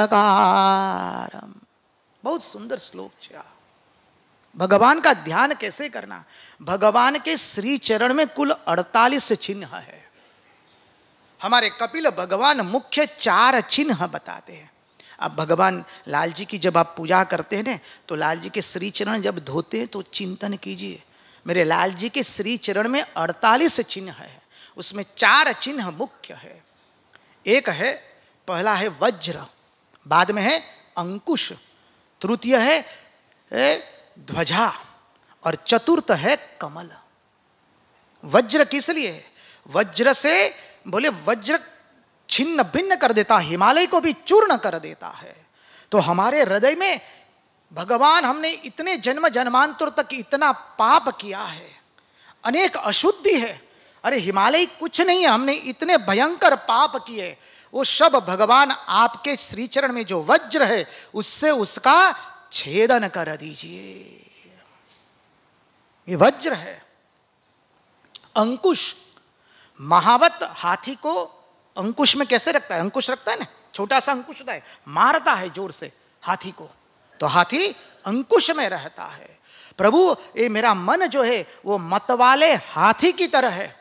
बहुत सुंदर श्लोक है। भगवान का ध्यान कैसे करना? भगवान के श्री चरण में कुल 48 चिन्ह है। हमारे कपिल भगवान मुख्य 4 चिन्ह बताते हैं। अब भगवान लाल जी की जब आप पूजा करते हैं ना, तो लाल जी के श्री चरण जब धोते हैं तो चिंतन कीजिए, मेरे लाल जी के श्री चरण में 48 चिन्ह है, उसमें 4 चिन्ह मुख्य है। एक है, पहला है वज्र, बाद में है अंकुश, तृतीय है ध्वजा और चतुर्थ है कमल। वज्र किस लिए है? वज्र से बोले वज्र छिन्न भिन्न कर देता, हिमालय को भी चूर्ण कर देता है। तो हमारे हृदय में भगवान, हमने इतने जन्म जन्मांतर तक इतना पाप किया है, अनेक अशुद्धि है, अरे हिमालय कुछ नहीं है, हमने इतने भयंकर पाप किए, वो सब भगवान आपके श्रीचरण में जो वज्र है उससे उसका छेदन कर दीजिए। ये वज्र है। अंकुश, महावत हाथी को अंकुश में कैसे रखता है? अंकुश रखता है ना, छोटा सा अंकुश होता है, मारता है जोर से हाथी को, तो हाथी अंकुश में रहता है। प्रभु, ये मेरा मन जो है वो मतवाले हाथी की तरह है,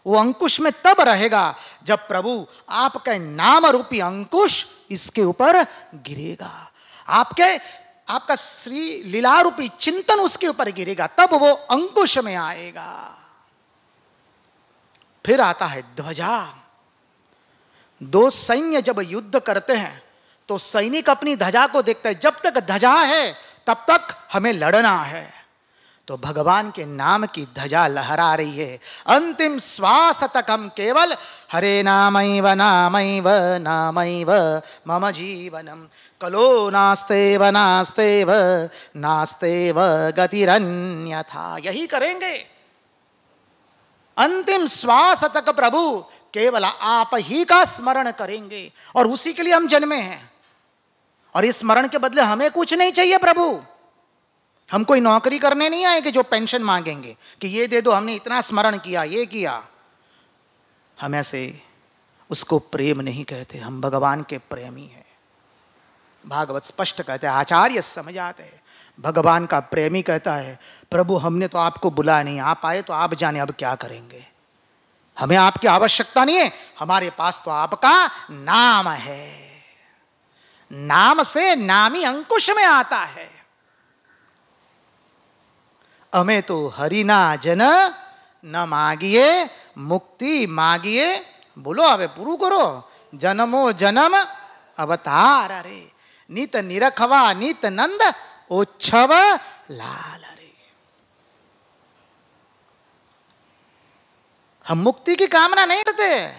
वो अंकुश में तब रहेगा जब प्रभु आपका नाम रूपी अंकुश इसके ऊपर गिरेगा, आपका श्री लीला रूपी चिंतन उसके ऊपर गिरेगा, तब वो अंकुश में आएगा। फिर आता है ध्वजा। 2 सैन्य जब युद्ध करते हैं तो सैनिक अपनी ध्वजा को देखता है, जब तक ध्वजा है तब तक हमें लड़ना है। तो भगवान के नाम की ध्वजा लहरा रही है। अंतिम श्वास तक हम केवल हरे नामैव नामैव नामैव मम जीवनम कलो नास्तेव नास्तेव नास्तेव गतिरन्यथा, यही करेंगे। अंतिम श्वास तक प्रभु केवल आप ही का स्मरण करेंगे, और उसी के लिए हम जन्मे हैं। और इस स्मरण के बदले हमें कुछ नहीं चाहिए प्रभु। हम कोई नौकरी करने नहीं आए कि जो पेंशन मांगेंगे कि ये दे दो, हमने इतना स्मरण किया, ये किया। हम ऐसे उसको प्रेम नहीं कहते, हम भगवान के प्रेमी हैं। भागवत स्पष्ट कहते हैं, आचार्य समझ आते हैं, भगवान का प्रेमी कहता है, प्रभु हमने तो आपको बुलाया नहीं, आप आए तो आप जाने अब क्या करेंगे, हमें आपकी आवश्यकता नहीं है, हमारे पास तो आपका नाम है। नाम से नामी अंकुश में आता है। हमें तो हरिना जन न मागिए मुक्ति मागिए, बोलो अबे पूरू करो, जन्मो जन्म अवतार रे, नित निरखवा नित नंद ओच्छव लाल रे। हम मुक्ति की कामना नहीं करते,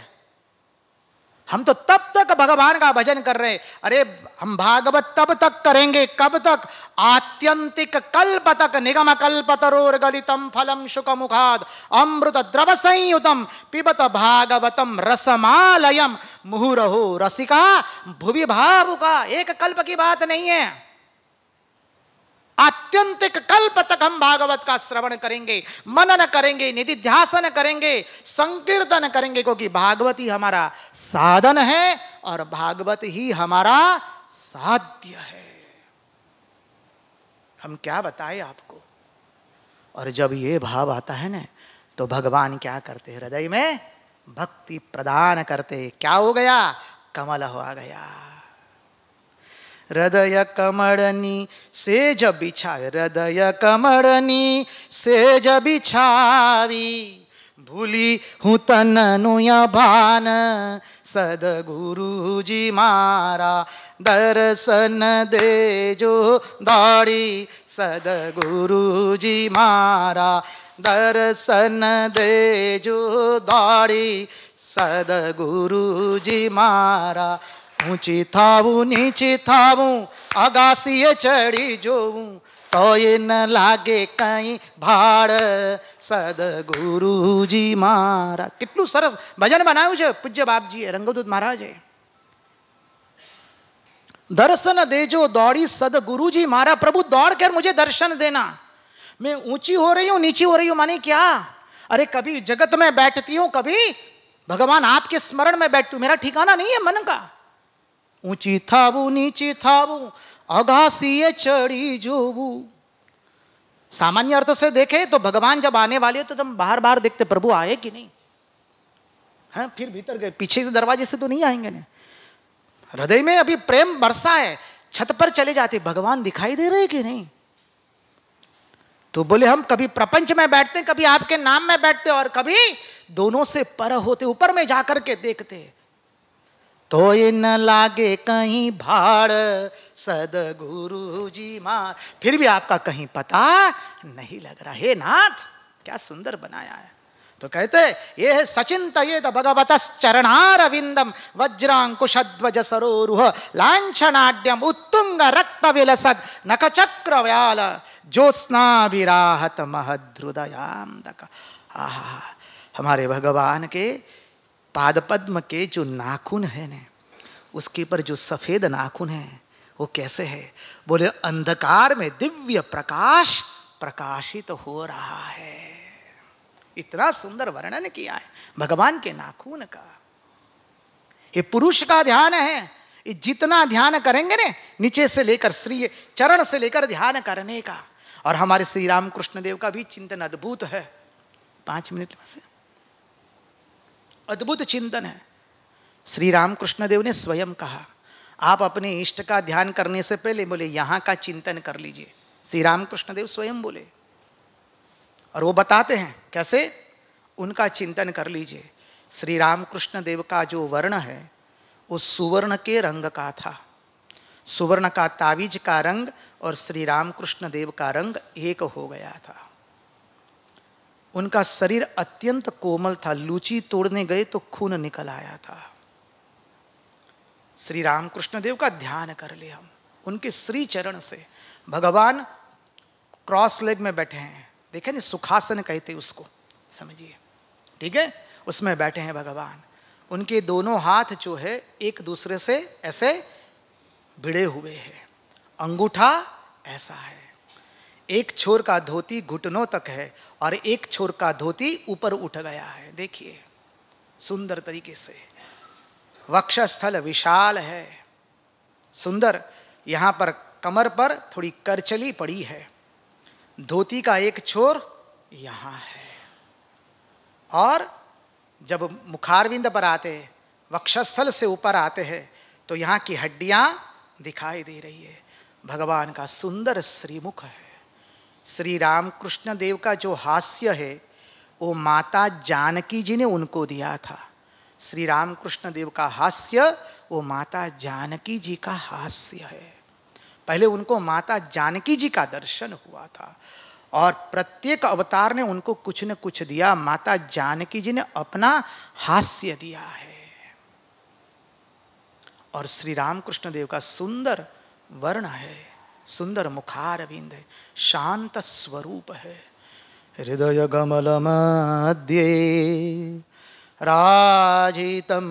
हम तो तब तक भगवान का भजन कर रहे हैं। अरे हम भागवत तब तक करेंगे, कब तक? आत्यंतिक कल्प तक। निगम कल्पतरोर गलितम फलम शुक मुखाद अमृत द्रव संयुतम पिबत भागवतम रसमालयम मुहुरहो रसिका भुवि भावुका। एक कल्प की बात नहीं है, आत्यंतिक कल्प तक हम भागवत का श्रवण करेंगे, मनन करेंगे, निधिध्यासन करेंगे, संकीर्तन करेंगे, क्योंकि भागवत ही हमारा साधन है और भागवत ही हमारा साध्य है। हम क्या बताएं आपको। और जब ये भाव आता है ना, तो भगवान क्या करते हैं? हृदय में भक्ति प्रदान करते। क्या हो गया? कमल हो गया। हृदय कमड़नी से जब बिछावे, हृदय कमड़नी से जब बिछावी, भूली हूँ तननुया भान सदगुरु जी मारा, दर्शन दे जो दौड़ी सदगुरु जी मारा, दर्शन दे जो दौड़ी सदगुरु जी मारा। ऊंची थावू नीची थावू अगासीए चढ़ी जोऊं, तो ये न लागे कहीं भाड़ सदगुरु जी मारा। कितनु सरस भजन बनायु છે પૂજ્ય બાપજી રંગદૂત મહારાજે। दर्शन दे जो दौड़ी सदगुरु जी मारा। प्रभु दौड़ कर मुझे दर्शन देना। मैं ऊंची हो रही हूं, नीची हो रही हूं, माने क्या? अरे कभी जगत में बैठती हूं, कभी भगवान आपके स्मरण में बैठती हूं। मेरा ठिकाना नहीं है मन का। ऊंची थावू नीची थावू अगासीए चढ़ी जोवू। सामान्य अर्थ से देखे तो भगवान जब आने वाले हो तो तुम बाहर बाहर देखते प्रभु आए कि नहीं, हैं? फिर भीतर गए, पीछे से दरवाजे से तो नहीं आएंगे ना। हृदय में अभी प्रेम बरसा है, छत पर चले जाते, भगवान दिखाई दे रहे कि नहीं? तो बोले हम कभी प्रपंच में बैठते, कभी आपके नाम में बैठते, और कभी दोनों से पर होते, ऊपर में जाकर के देखते। तो ये न लागे कहीं भाड़ सदगुरु जी मार। फिर भी आपका कहीं पता नहीं लग रहा। हे नाथ, क्या सुंदर बनाया है। तो कहते ये है सचिंतयेत भगवतश्चरणारविंदम वज्रांकुशध्वज सरोरुह लांछनाढ्यम उत्तुंग रक्त विलसद नखचक्र व्याल ज्योत्स्नाभिराहत महद्रुदयाम्दक। आहा, हमारे भगवान के पाद पद्म के जो नाखून है ना, उसके ऊपर जो सफेद नाखून है वो कैसे है? बोले अंधकार में दिव्य प्रकाश प्रकाशित हो रहा है। इतना सुंदर वर्णन किया है भगवान के नाखून का। ये पुरुष का ध्यान है। ये जितना ध्यान करेंगे ना, नीचे से लेकर श्री चरण से लेकर ध्यान करने का। और हमारे श्री राम कृष्ण देव का भी चिंतन अद्भुत है। 5 मिनट से अद्भुत चिंतन है। श्री राम कृष्ण देव ने स्वयं कहा, आप अपने इष्ट का ध्यान करने से पहले बोले यहां का चिंतन कर लीजिए। श्री राम कृष्ण देव स्वयं बोले, और वो बताते हैं कैसे उनका चिंतन कर लीजिए। श्री राम कृष्ण देव का जो वर्ण है वो सुवर्ण के रंग का था। सुवर्ण का तावीज का रंग और श्री राम कृष्ण देव का रंग एक हो गया था। उनका शरीर अत्यंत कोमल था। लूची तोड़ने गए तो खून निकल आया था। श्री राम कृष्ण देव का ध्यान कर ले हम, उनके श्री चरण से। भगवान क्रॉस लेग में बैठे हैं, देखे ना, सुखासन कहते उसको, समझिए, ठीक है। उसमें बैठे हैं भगवान। उनके दोनों हाथ जो है एक दूसरे से ऐसे भिड़े हुए हैं। अंगूठा ऐसा है, एक छोर का धोती घुटनों तक है और एक छोर का धोती ऊपर उठ गया है। देखिए सुंदर तरीके से। वक्षस्थल विशाल है, सुंदर। यहां पर कमर पर थोड़ी करचली पड़ी है। धोती का एक छोर यहां है, और जब मुखारविंद पर आते हैं, वक्षस्थल से ऊपर आते हैं, तो यहां की हड्डियां दिखाई दे रही है। भगवान का सुंदर श्रीमुख है। श्री राम कृष्ण देव का जो हास्य है वो माता जानकी जी ने उनको दिया था। श्री राम कृष्ण देव का हास्य वो माता जानकी जी का हास्य है। पहले उनको माता जानकी जी का दर्शन हुआ था, और प्रत्येक अवतार ने उनको कुछ न कुछ दिया। माता जानकी जी ने अपना हास्य दिया है। और श्री रामकृष्ण देव का सुंदर वर्ण है, सुंदर मुखारविंद है, शांत स्वरूप है। हृदय कमल मध्ये राजितं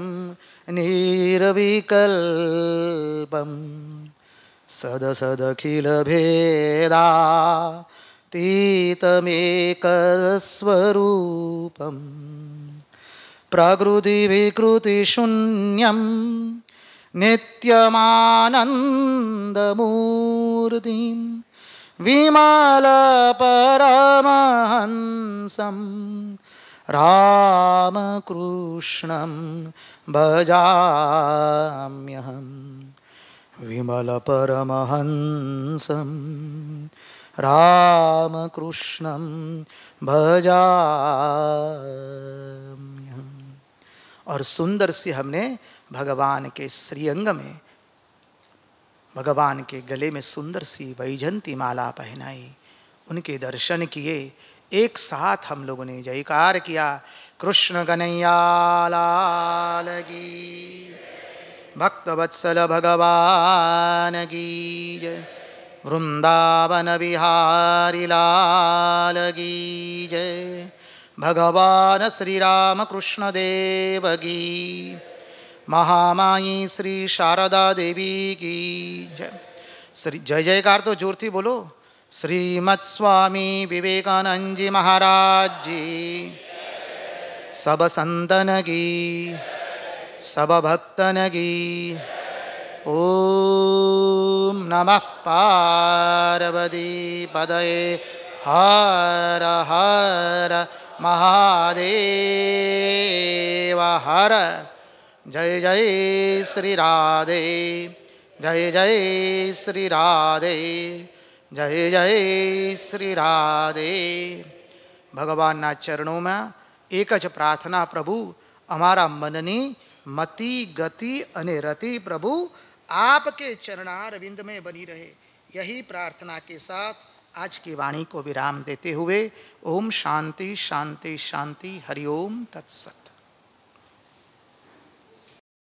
निर्विकल्पं सदसदखिल भेदातीतमेकस्वरूपं प्रकृति विकृति शून्यं नित्यमानन्दमूर्तिं विमल परमहंसं रामकृष्णं भजाम्यहं। विमल परमहंसं रामकृष्णं भजाम्यहं। और सुंदर सी हमने भगवान के श्रीअंग में, भगवान के गले में सुंदर सी वैजंती माला पहनाई, उनके दर्शन किए। एक साथ हम लोगों ने जयकार किया, कृष्ण कन्हैया लाल की, भक्त वत्सल भगवान की जय, वृंदावन बिहारी लाल की जय, भगवान श्री राम कृष्ण देव की, महामाई श्री शारदा देवी की जय। श्री जय जयकार तो जोरती बोलो। श्रीमत् स्वामी विवेकानंद जी महाराज जी, सब संतन की, सब भक्तन की। ओम नमः पार्वती पदये हर हर महादेव हर। जय जय श्री राधे, जय जय श्री राधे, जय जय श्री राधे। भगवानना चरणों में एक ज प्रार्थना, प्रभु अमारा मननी मति गति अने रति प्रभु आपके चरणारविंद में बनी रहे। यही प्रार्थना के साथ आज की वाणी को विराम देते हुए ओम शांति शांति शांति, हरि ओम तत्सत।